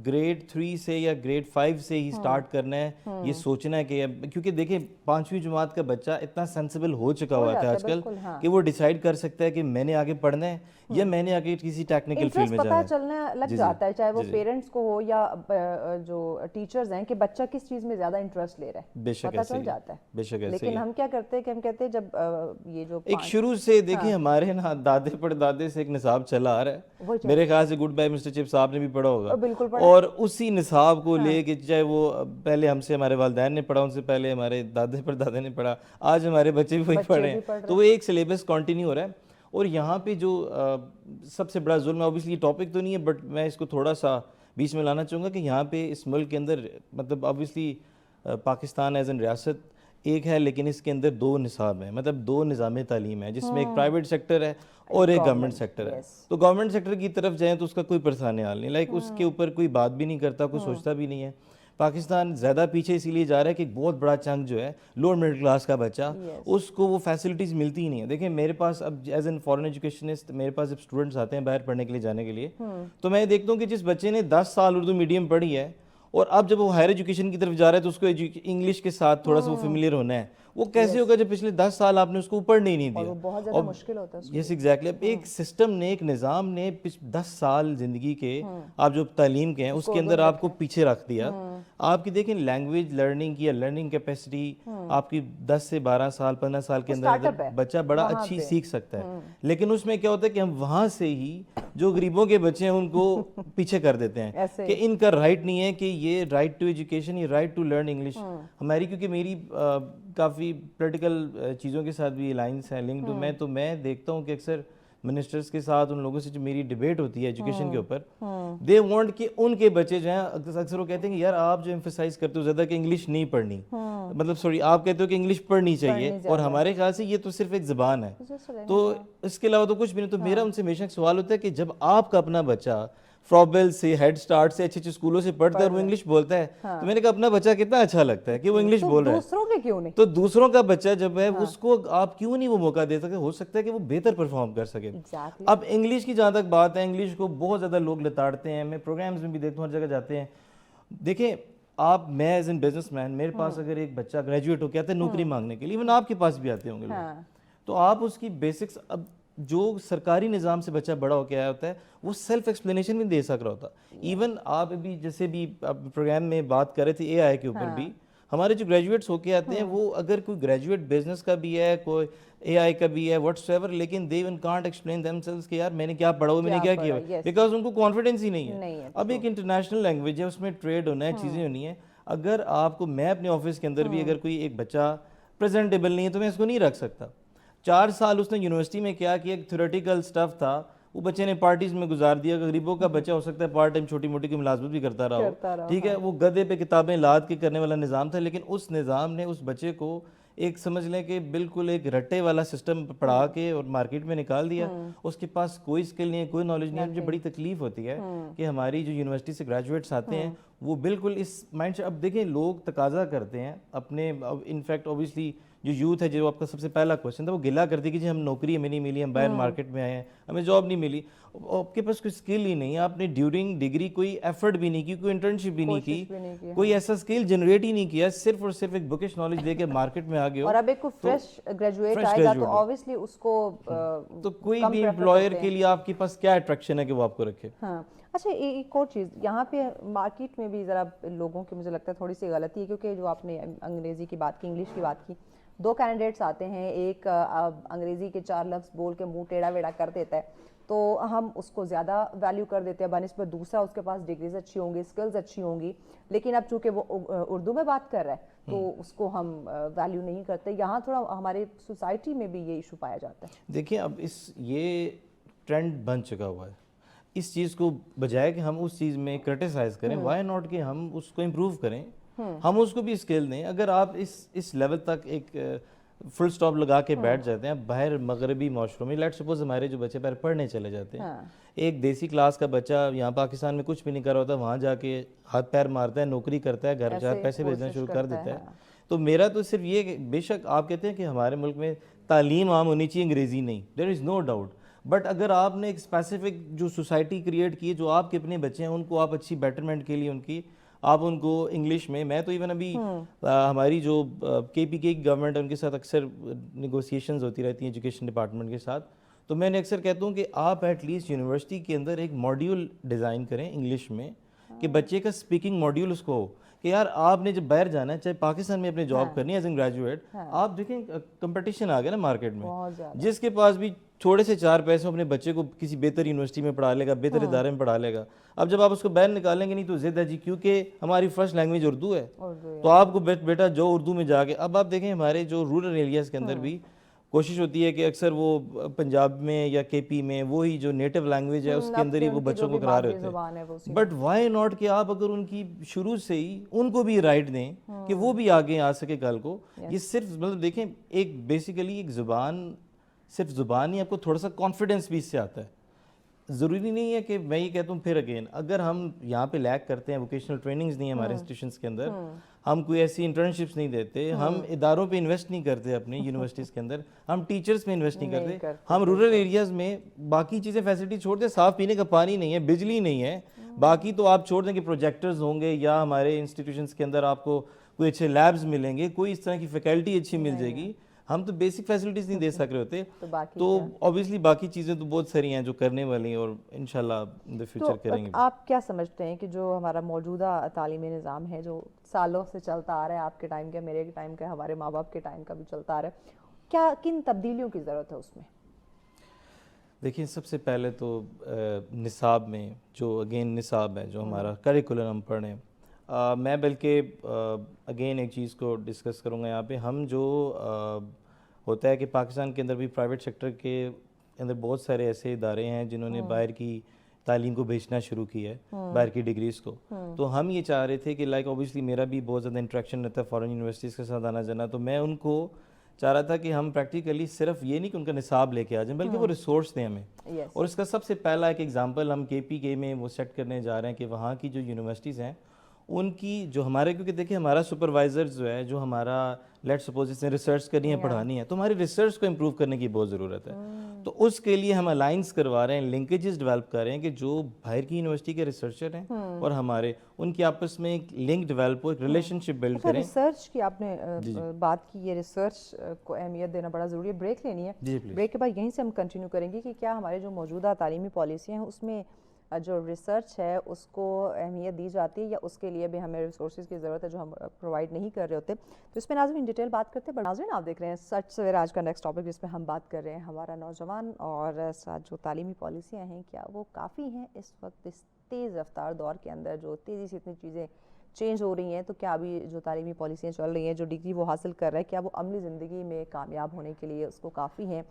گریڈ 3 سے یا گریڈ 5 سے ہی سٹارٹ کرنا ہے، یہ سوچنا ہے کہ، کیونکہ دیکھیں 5ویں جماعت کا بچہ اتنا سینسیبل ہو چکا ہوا ہے آج کل کہ وہ ڈیسائیڈ کر سکتا ہے کہ میں نے آگے پڑھنا ہے یا میں نے آگے کسی ٹیکنیکل فیلڈ میں جانا ہے، پتہ چلنا لگ جاتا ہے، چاہے وہ پیرنٹس کو ہو یا جو ٹیچرز ہیں کہ بچہ کس چیز میں زیادہ انٹرسٹ لے رہا ہے، بے شک ایسے ہی، لیکن ہم کیا کرتے ہیں کہ ہم کہتے ہیں جب یہ جو ایک شروع سے دیکھیں ہمارے نا دادے پڑدادے سے ایک نصاب چلا آ رہا ہے، میرے خیال سے گڈ بائی مسٹر چپ صاحب نے بھی پڑھا ہوگا، اور اسی نصاب کو لے کے چاہے وہ پہلے ہم سے ہمارے والدین نے پڑھا، ان سے پہلے ہمارے دادے پردادے نے پڑھا، آج ہمارے بچے بھی وہی پڑھ رہے ہیں، تو وہ ایک سلیبس کنٹینیو ہو رہا ہے۔ اور یہاں پہ جو سب سے بڑا ظلم ہے، اوبیسلی ٹاپک تو نہیں ہے بٹ میں اس کو تھوڑا سا بیچ میں لانا چاہوں گا، کہ یہاں پہ اس ملک کے اندر مطلب اوبیسلی پاکستان ایز این ریاست ایک ہے، لیکن اس کے اندر 2 نصاب ہیں، مطلب 2 نظام تعلیم ہے، جس میں ایک پرائیویٹ سیکٹر ہے اور ایک گورنمنٹ سیکٹر ہے، تو گورنمنٹ سیکٹر کی طرف جائیں تو اس کا کوئی پرسان حال نہیں، لائک اس کے اوپر کوئی بات بھی نہیں کرتا، کوئی سوچتا بھی نہیں ہے۔ پاکستان زیادہ پیچھے اسی لیے جا رہا ہے کہ ایک بہت بڑا چنک جو ہے لوور مڈل کلاس کا بچہ، اس کو وہ فیسلٹیز ملتی ہی نہیں ہیں۔ دیکھیں میرے پاس اب ایز این فارن ایجوکیشنسٹ میرے پاس جب اسٹوڈنٹس آتے ہیں باہر پڑھنے کے لیے جانے کے لیے، تو میں دیکھتا ہوں کہ جس بچے نے 10 سال اردو میڈیم پڑھی ہے اور اب جب وہ ہائر ایجوکیشن کی طرف جا رہا ہے تو اس کو انگلش کے ساتھ تھوڑا سا وہ فیملیئر ہونا ہے. وہ کیسے ہوگا جب پچھلے 10 سال آپ نے اس کو اوپر نہیں اور دیا؟ وہ بہت زیادہ مشکل ہوتا ہے. Yes exactly. اب ایک سسٹم نے, ایک نظام نے 10 سال زندگی کے آپ جو تعلیم کے ہیں اس کے اندر آپ کو پیچھے رکھ دیا. آپ کی دیکھیں لینگویج لرننگ کی یا لرننگ کیپیسٹی آپ کی 10 سے 12 سال 15 سال کے اندر بچہ بڑا اچھی سیکھ سکتا ہے. لیکن اس میں کیا ہوتا ہے کہ ہم وہاں سے ہی جو غریبوں کے بچے ہیں ان کو پیچھے کر دیتے ہیں کہ ان کا رائٹ نہیں ہے کہ یہ رائٹ ٹو ایجوکیشن, یہ رائٹ ٹو لرن انگلش. ہماری کیونکہ میری کافی پولیٹیکل چیزوں کے ساتھ بھی الائنس ہے لنکڈ, تو میں دیکھتا ہوں کہ اکثر منسٹرز کے ساتھ ان لوگوں سے جو میری ڈیبیٹ ہوتی ہے ایجوکیشن کے اوپر, دے وانٹ کہ ان کے بچے جو ہیں, اکثر وہ کہتے ہیں کہ یار آپ جو ایمفیسائز کرتے ہو زیادہ کہ انگلش نہیں پڑھنی, مطلب سوری آپ کہتے ہو کہ انگلش پڑھنی چاہیے, اور ہمارے خیال سے یہ تو صرف ایک زبان ہے, تو اس کے علاوہ تو کچھ بھی نہیں. تو میرا ان سے ہمیشہ ایک سوال ہوتا ہے کہ جب آپ کا اپنا بچہ فرابل سے, ہیڈ سٹارٹ سے, اچھے اچھے اسکولوں سے پڑھتا ہے اور وہ انگلش بولتا ہے, تو میں نے کہا اپنا بچہ کتنا اچھا لگتا ہے کہ وہ انگلش بول رہا ہے, دوسروں کے کیوں نہیں؟ تو دوسروں کا بچہ جب ہے اس کو آپ کیوں نہیں وہ موقع دے سکتے؟ ہو سکتا ہے کہ وہ بہتر پرفارم کر سکے. اب انگلش کی جہاں تک بات ہے, انگلش کو بہت زیادہ لوگ لتاڑتے ہیں, میں پروگرامز میں بھی دیکھتا ہوں ہر جگہ جاتے ہیں. دیکھیں آپ, میں ایز این بزنس مین, میرے پاس اگر ایک بچہ گریجویٹ ہو کے آتا ہے نوکری مانگنے کے لیے, ایون آپ کے پاس بھی آتے ہوں گے لوگ, تو آپ اس کی بیسکس, اب جو سرکاری نظام سے بچہ بڑا ہو کے آیا ہوتا ہے وہ سیلف ایکسپلینیشن بھی دے سک رہا ہوتا. ایون آپ ابھی جیسے بھی پروگرام میں بات کر رہے تھے اے آئی کے اوپر بھی, ہمارے جو گریجویٹس ہو کے آتے ہیں وہ اگر کوئی گریجویٹ بزنس کا بھی ہے, کوئی اے آئی کا بھی ہے, واٹس ایور, لیکن they even can't explain themselves کہ یار میں نے کیا پڑھا ہوا, میں نے کیا کیا, بیکاز ان کو کانفیڈنس ہی نہیں ہے. اب ایک انٹرنیشنل لینگویج ہے, اس میں ٹریڈ ہونا ہے, چیزیں ہونی ہیں. اگر آپ کو, میں اپنے آفس کے اندر بھی اگر کوئی ایک بچہ پریزنٹیبل نہیں ہے تو میں اس کو نہیں رکھ سکتا. 4 سال اس نے یونیورسٹی میں کیا کہ ایک تھیوریٹیکل سٹف تھا, وہ بچے نے پارٹیز میں گزار دیا. غریبوں کا بچہ ہو سکتا ہے پارٹ ٹائم چھوٹی موٹی کی ملازمت بھی کرتا رہا ہو, ٹھیک ہے, وہ گدے پہ کتابیں لاد کے کرنے والا نظام تھا, لیکن اس نظام نے اس بچے کو ایک سمجھ لیں کہ بالکل ایک رٹے والا سسٹم پڑھا کے اور مارکیٹ میں نکال دیا. اس کے پاس کوئی اسکل نہیں ہے, کوئی نالج نہیں ہے. مجھے بڑی تکلیف ہوتی ہے کہ ہماری جو یونیورسٹی سے گریجویٹس آتے ہیں وہ بالکل اس مائنڈ سے, اب دیکھیں لوگ تقاضا کرتے ہیں اپنے, انفیکٹ اوبیسلی جو یوتھ ہے, جو آپ کا سب سے پہلا کوشچن تھا, وہ گلا کرتی کہ جی ہم نوکری ہمیں نہیں ملی, ہم باہر مارکیٹ میں آئے ہیں, ہمیں جاب نہیں ملی. آپ کے پاس کوئی اسکل ہی نہیں ہے, آپ نے ڈیورنگ ڈگری کوئی ایفرٹ بھی نہیں کی, کوئی انٹرنشپ بھی نہیں کی, کوئی ایسا اسکل جنریٹ ہی نہیں کیا, صرف اور صرف ایک بکش نالج دے کے مارکیٹ میں آ گئے ہو. اور اب ایک فریش گریجویٹ آئے گا تو obviously اس کو تو کوئی بھی امپلائر کے لیے آپ کے پاس کیا اٹریکشن ہے کہ وہ آپ کو رکھے. ہاں اچھا, ایک اور چیز یہاں پہ مارکیٹ میں بھی ذرا لوگوں کی مجھے لگتا ہے تھوڑی سی غلطی ہے, کیونکہ جو آپ نے انگریزی کی بات کی, انگلش کی بات کی, 2 کینڈیڈیٹس آتے ہیں, ایک انگریزی کے 4 لفظ بول کے منہ ٹیڑھا ویڑھا کر دیتا ہے تو ہم اس کو زیادہ ویلیو کر دیتے ہیں بنسبت دوسرا, اس کے پاس ڈگریز اچھی ہوں گی, اسکلز اچھی ہوں گی, لیکن اب چونکہ وہ اردو میں بات کر رہا ہے تو اس کو ہم ویلیو نہیں کرتے. یہاں تھوڑا ہمارے سوسائٹی میں بھی یہ ایشو پایا جاتا ہے. دیکھیں اب یہ ٹرینڈ بن چکا ہوا ہے, اس چیز کو بجائے کہ ہم اس چیز میں کرٹیسائز کریں, وائی ناٹ کہ ہم اس کو امپروو کریں, ہم اس کو بھی اسکل دیں. اگر آپ اس لیول تک ایک فل سٹاپ لگا کے بیٹھ جاتے ہیں, باہر مغربی معاشروں میں, لیٹ سپوز ہمارے جو بچے باہر پڑھنے چلے جاتے ہیں, ایک دیسی کلاس کا بچہ یہاں پاکستان میں کچھ بھی نہیں کر رہا ہوتا, وہاں جا کے ہاتھ پیر مارتا ہے, نوکری کرتا ہے, گھر جا پیسے بھیجنا شروع کر دیتا ہے. تو میرا تو صرف یہ کہ بے شک آپ کہتے ہیں کہ ہمارے ملک میں تعلیم عام ہونی چاہیے, انگریزی نہیں, دیر از نو ڈاؤٹ, بٹ اگر آپ نے ایک اسپیسیفک جو سوسائٹی کریٹ کی ہے, جو آپ کے اپنے بچے ہیں ان کو آپ اچھی بیٹرمنٹ کے لیے ان کی آپ ان کو انگلش میں تو ایون ابھی ہماری جو کے پی کے گورنمنٹ ہے ان کے ساتھ اکثر نیگوسیشنز ہوتی رہتی ہیں ایجوکیشن ڈپارٹمنٹ کے ساتھ, تو میں نے اکثر کہتا ہوں کہ آپ ایٹ لیسٹ یونیورسٹی کے اندر ایک ماڈیول ڈیزائن کریں انگلش میں, کہ بچے کا اسپیکنگ ماڈیول اس کو ہو کہ یار آپ نے جب باہر جانا ہے, چاہے پاکستان میں اپنے جاب کرنی ہے ایز این گریجویٹ, آپ دیکھیں کمپٹیشن آ گیا نا مارکیٹ میں, جس کے پاس بھی تھوڑے سے 4 پیسے اپنے بچے کو کسی بہتر یونیورسٹی میں پڑھا لے گا, بہتر ادارے میں پڑھا لے گا. اب جب آپ اس کو باہر نکالیں گے نہیں تو ضد ہے جی, کیونکہ ہماری فرسٹ لینگویج اردو ہے, تو آپ کو بیٹا جو اردو میں جا کے, اب آپ دیکھیں ہمارے جو رورل ایریاز کے اندر بھی کوشش ہوتی ہے کہ اکثر وہ پنجاب میں یا کے پی میں وہی جو نیٹو لینگویج ہے اس کے اندر ہی وہ بچوں کو کرا رہے ہوتے ہیں. بٹ وائی ناٹ کہ آپ اگر ان کی شروع سے ہی ان کو بھی رائٹ دیں کہ وہ بھی آگے آ سکے کل کو. یہ صرف مطلب دیکھیں ایک بیسیکلی ایک زبان, صرف زبان ہی, آپ کو تھوڑا سا کانفیڈنس بھی اس سے آتا ہے. ضروری نہیں ہے کہ میں یہ کہتا ہوں پھر اگین, اگر ہم یہاں پہ لیک کرتے ہیں, ووکیشنل ٹریننگز نہیں ہیں ہمارے انسٹیٹیوشنس کے اندر, ہم کوئی ایسی انٹرنشپس نہیں دیتے, ہم اداروں پہ انویسٹ نہیں کرتے اپنے یونیورسٹیز کے اندر, ہم ٹیچرز پہ انویسٹ نہیں کرتے, ہم رورل ایریاز میں باقی چیزیں فیسلٹی چھوڑ دیں, صاف پینے کا پانی نہیں ہے, بجلی نہیں ہے, باقی تو آپ چھوڑ دیں کہ پروجیکٹرز ہوں گے یا ہمارے انسٹیٹیوشنس کے اندر آپ کو کوئی اچھے لیبز ملیں گے, کوئی اس طرح کی فیکلٹی اچھی مل جائے گی, ہم تو بیسک فیسلٹیز نہیں دے سک رہے ہوتے. تو اوبیسلی باقی چیزیں تو بہت ساری ہیں جو کرنے والی ہیں اور انشاءاللہ ان دا فیوچر کریں گے. آپ کیا سمجھتے ہیں کہ جو ہمارا موجودہ تعلیمی نظام ہے جو سالوں سے چلتا آ رہا ہے, آپ کے ٹائم کا, میرے ٹائم کا, ہمارے ماں باپ کے ٹائم کا بھی چلتا آ رہا ہے, کیا کن تبدیلیوں کی ضرورت ہے اس میں؟ دیکھیں سب سے پہلے تو نصاب میں جو اگین نصاب ہے جو ہمارا کریکولم ہم پڑھیں, میں بلکہ اگین ایک چیز کو ڈسکس کروں گا یہاں پہ. ہم جو ہوتا ہے کہ پاکستان کے اندر بھی پرائیویٹ سیکٹر کے اندر بہت سارے ایسے ادارے ہیں جنہوں نے باہر کی تعلیم کو بھیجنا شروع کیا ہے, باہر کی ڈگریز کو. تو ہم یہ چاہ رہے تھے کہ لائک اوبیسلی میرا بھی بہت زیادہ انٹریکشن رہتا ہے فارن یونیورسٹیز کے ساتھ آنا جانا, تو میں ان کو چاہ رہا تھا کہ ہم پریکٹیکلی صرف یہ نہیں کہ ان کا نصاب لے کے آ جائیں بلکہ وہ ریسورس دیں ہمیں. اور اس کا سب سے پہلا ایک ایگزامپل ہم کے پی کے میں وہ سیٹ کرنے جا رہے ہیں کہ وہاں کی جو یونیورسٹیز ہیں ان کی جو ہمارے, کیونکہ دیکھیں ہمارا سپروائزر جو ہے جو ہمارا لیٹ سپوز اس نے ریسرچ کرنی ہے, پڑھانی ہے, تو ہماری ریسرچ کو امپروو کرنے کی بہت ضرورت ہے. تو اس کے لیے ہم الائنس کروا رہے ہیں, لنکیجز ڈیولپ کر رہے ہیں کہ جو باہر کی یونیورسٹی کے ریسرچر ہیں اور ہمارے, ان کی آپس میں ایک لنک ڈیولپ ہو, ایک ریلیشن شپ بلڈ کریں. ریسرچ کی آپ نے بات کی, یہ ریسرچ کو اہمیت دینا بڑا ضروری ہے. بریک لینی ہے, بریک کے بعد یہیں سے ہم کنٹینیو کریں گے کہ کیا ہمارے جو موجودہ تعلیمی پالیسیاں ہیں اس میں جو ریسرچ ہے اس کو اہمیت دی جاتی ہے یا اس کے لیے بھی ہمیں ریسورسز کی ضرورت ہے جو ہم پرووائڈ نہیں کر رہے ہوتے. تو اس میں ناظرین ڈیٹیل بات کرتے ہیں. ناظرین آپ دیکھ رہے ہیں سچ سویرا, آج کا نیکسٹ ٹاپک جس پہ ہم بات کر رہے ہیں ہمارا نوجوان اور ساتھ جو تعلیمی پالیسیاں ہیں کیا وہ کافی ہیں اس وقت اس تیز رفتار دور کے اندر جو تیزی سے اتنی چیزیں چینج ہو رہی ہیں. تو کیا ابھی جو تعلیمی پالیسیاں چل رہی ہیں, جو ڈگری وہ حاصل کر رہا ہے, کیا وہ عملی زندگی میں کامیاب ہونے کے لیے اس کو کافی ہیں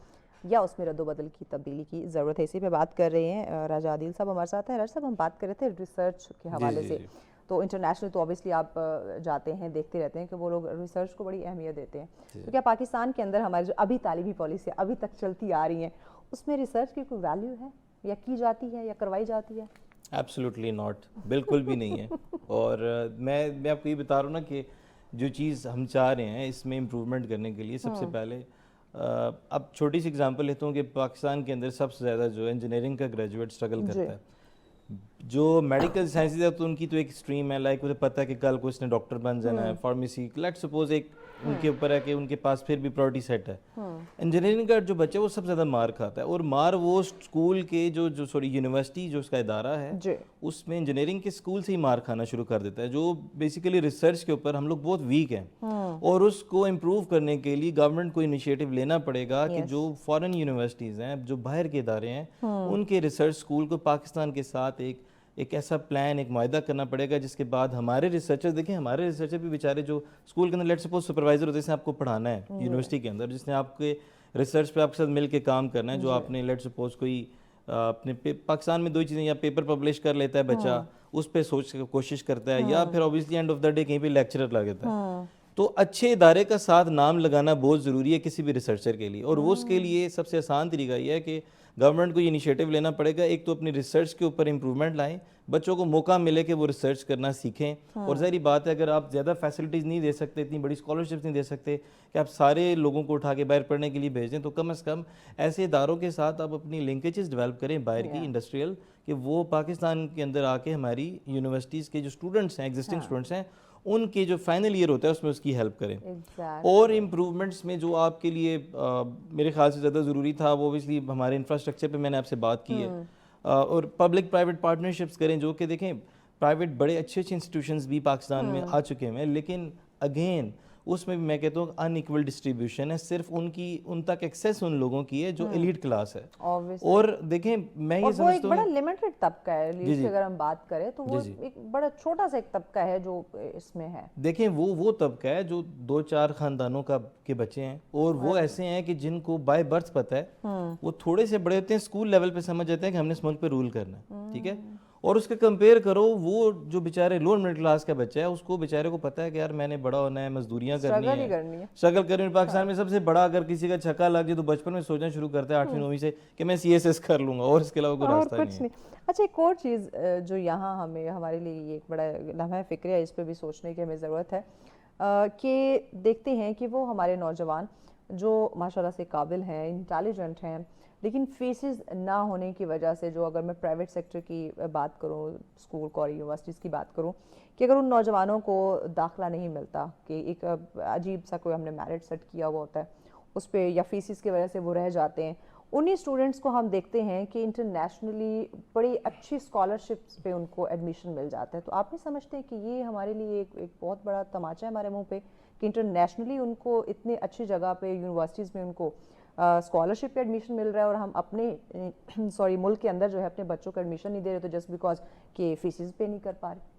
یا اس میں رد و بدل کی تبدیلی کی ضرورت ہے؟ اسی پہ بات کر رہے ہیں. راجہ عادل صاحب ہمارے ساتھ ہیں. راجہ صاحب ہم بات کر رہے تھے ریسرچ کے حوالے سے, تو انٹرنیشنل تو اوبیسلی آپ جاتے ہیں, دیکھتے رہتے ہیں کہ وہ لوگ ریسرچ کو بڑی اہمیت دیتے ہیں. تو کیا پاکستان کے اندر ہماری جو ابھی تعلیمی پالیسی ابھی تک چلتی آ رہی ہیں اس میں ریسرچ کی کوئی ویلیو ہے یا کی جاتی ہے یا کروائی جاتی ہے؟ ایبسلیوٹلی ناٹ, بالکل بھی نہیں ہے. اور میں آپ کو یہ بتا رہا ہوں نا کہ جو چیز ہم چاہ رہے ہیں اس میں امپروومنٹ کرنے کے لیے سب سے پہلے اب چھوٹی سی اگزامپل لیتا ہوں کہ پاکستان کے اندر سب سے زیادہ جو انجینئرنگ کا گریجویٹ اسٹرگل کرتا ہے. جو میڈیکل سائنسز ہے تو ان کی تو ایک اسٹریم ہے, لائک مجھے پتہ ہے کہ کل کو اس نے ڈاکٹر بن جانا ہے, فارمیسی, لیٹ سپوز ایک ان کے اوپر ہے کہ ان کے پاس پھر بھی پرائورٹی سیٹ ہے. انجینئرنگ کا جو بچہ ہے وہ سب سے زیادہ مار کھاتا ہے, اور مار وہ اسکول کے جو یونیورسٹی جو اس کا ادارہ ہے اس میں انجینئرنگ کے اسکول سے ہی مار کھانا شروع کر دیتا ہے, جو بیسیکلی ریسرچ کے اوپر ہم لوگ بہت ویک ہیں. اور اس کو امپروو کرنے کے لیے گورنمنٹ کو انیشیٹو لینا پڑے گا کہ جو فارن یونیورسٹیز ہیں, جو باہر کے ادارے ہیں, ان کے ریسرچ اسکول کو پاکستان کے ساتھ ایک ایسا پلان, ایک معاہدہ کرنا پڑے گا جس کے بعد ہمارے ریسرچر, دیکھیں ہمارے ریسرچر بھی بیچارے جو اسکول کے اندر لیٹ سپوز سپروائزر ہوتے ہیں, جس نے آپ کو پڑھانا ہے یونیورسٹی کے اندر, جس نے آپ کے ریسرچ پہ آپ کے ساتھ مل کے کام کرنا ہے, جو آپ نے لیٹ سپوز کوئی اپنے پاکستان میں 2 چیزیں, یا پیپر پبلش کر لیتا ہے بچہ, اس پہ کوشش کرتا ہے, یا پھر obviously and of the day کہیں پہ لیکچرر لگ جاتا ہے. تو اچھے ادارے کا ساتھ نام لگانا بہت ضروری ہے کسی بھی ریسرچر کے لیے, اور اس کے لیے سب سے آسان طریقہ یہ ہے کہ گورنمنٹ کو یہ انیشیٹو لینا پڑے گا. ایک تو اپنی ریسرچ کے اوپر امپروومنٹ لائیں, بچوں کو موقع ملے کہ وہ ریسرچ کرنا سیکھیں. اور ظاہری بات ہے اگر آپ زیادہ فیسلٹیز نہیں دے سکتے, اتنی بڑی اسکالرشپس نہیں دے سکتے کہ آپ سارے لوگوں کو اٹھا کے باہر پڑھنے کے لیے بھیج دیں, تو کم از کم ایسے اداروں کے ساتھ آپ اپنی لنکیجز ڈیولپ کریں باہر کی انڈسٹریل, کہ وہ پاکستان کے اندر آ کے ہماری یونیورسٹیز کے جو اسٹوڈنٹس ہیں, ایگزسٹنگ اسٹوڈنٹس ہیں, ان کے جو فائنل ایئر ہوتا ہے اس میں اس کی ہیلپ کریں. اور امپروومنٹس میں جو آپ کے لیے میرے خیال سے زیادہ ضروری تھا وہ اوبیسلی ہمارے انفراسٹرکچر پہ میں نے آپ سے بات کی ہے, اور پبلک پرائیویٹ پارٹنرشپس کریں, جو کہ دیکھیں پرائیویٹ بڑے اچھے انسٹیٹیوشنز بھی پاکستان میں آ چکے ہیں, لیکن اگین اس میں بھی میں کہتا ہوں ان ایکول ڈسٹریبیوشن ہے, صرف ان تک ایکسیس ان لوگوں کی ہے جو ایلیٹ کلاس ہے. اور دیکھیں میں یہ سمجھتا ہوں ایک بڑا لمیٹڈ طبقہ ہے ایلیٹ کی, اگر ہم بات کریں تو وہ ایک بڑا چھوٹا سا ایک طبقہ ہے جو اس میں ہے. دیکھیں وہ طبقہ ہے جو 2-4 خاندانوں کے بچے ہیں, اور وہ ایسے ہیں کہ جن کو بائی برتھ پتہ ہے, وہ تھوڑے سے بڑے ہوتے ہیں, اسکول لیول پہ سمجھ جاتے ہیں کہ ہم نے اس ملک پہ رول کرنا ہے, ٹھیک ہے. اور اس کے کمپیئر کرو وہ جو بیچارے لوور مڈل کلاس کا بچہ ہے, اس کو بیچارے کو پتہ ہے کہ یار میں نے بڑا ہونا ہے, مزدوریاں کرنی ہے, اسٹرگل کرنی ہے. پاکستان میں سب سے بڑا اگر کسی کا چھکا لگ جائے تو بچپن میں سوچنا شروع کرتا ہے 8ویں 9ویں سے کہ میں CSS کر لوں گا, اور اس کے علاوہ کوئی راستہ نہیں ہے. اچھا ایک اور چیز جو یہاں ہمارے لیے یہ ایک بڑا لمحہ فکر ہے, اس پہ بھی سوچنے کی ہمیں ضرورت ہے کہ دیکھتے ہیں کہ وہ ہمارے نوجوان جو ماشاءاللہ سے قابل ہیں, انٹیلیجنٹ ہیں, لیکن فیسز نہ ہونے کی وجہ سے جو اگر میں پرائیویٹ سیکٹر کی بات کروں, اسکول اور یونیورسٹیز کی بات کروں, کہ اگر ان نوجوانوں کو داخلہ نہیں ملتا, کہ ایک عجیب سا کوئی ہم نے میرٹ سیٹ کیا ہوا ہوتا ہے اس پہ, یا فیسز کی وجہ سے وہ رہ جاتے ہیں, انہی اسٹوڈنٹس کو ہم دیکھتے ہیں کہ انٹرنیشنلی بڑی اچھی اسکالرشپس پہ ان کو ایڈمیشن مل جاتا ہے. تو آپ نہیں سمجھتے کہ یہ ہمارے لیے ایک بہت بڑا تماچا ہے ہمارے منہ پہ کہ انٹرنیشنلی ان کو اتنے اچھی جگہ پہ یونیورسٹیز میں ان کو اسکالرشپ پہ ایڈمیشن مل رہا ہے, اور ہم اپنے ملک کے اندر جو ہے اپنے بچوں کو ایڈمیشن نہیں دے رہے, تو جسٹ بیکاز کہ فیسز پے نہیں کر پا رہے.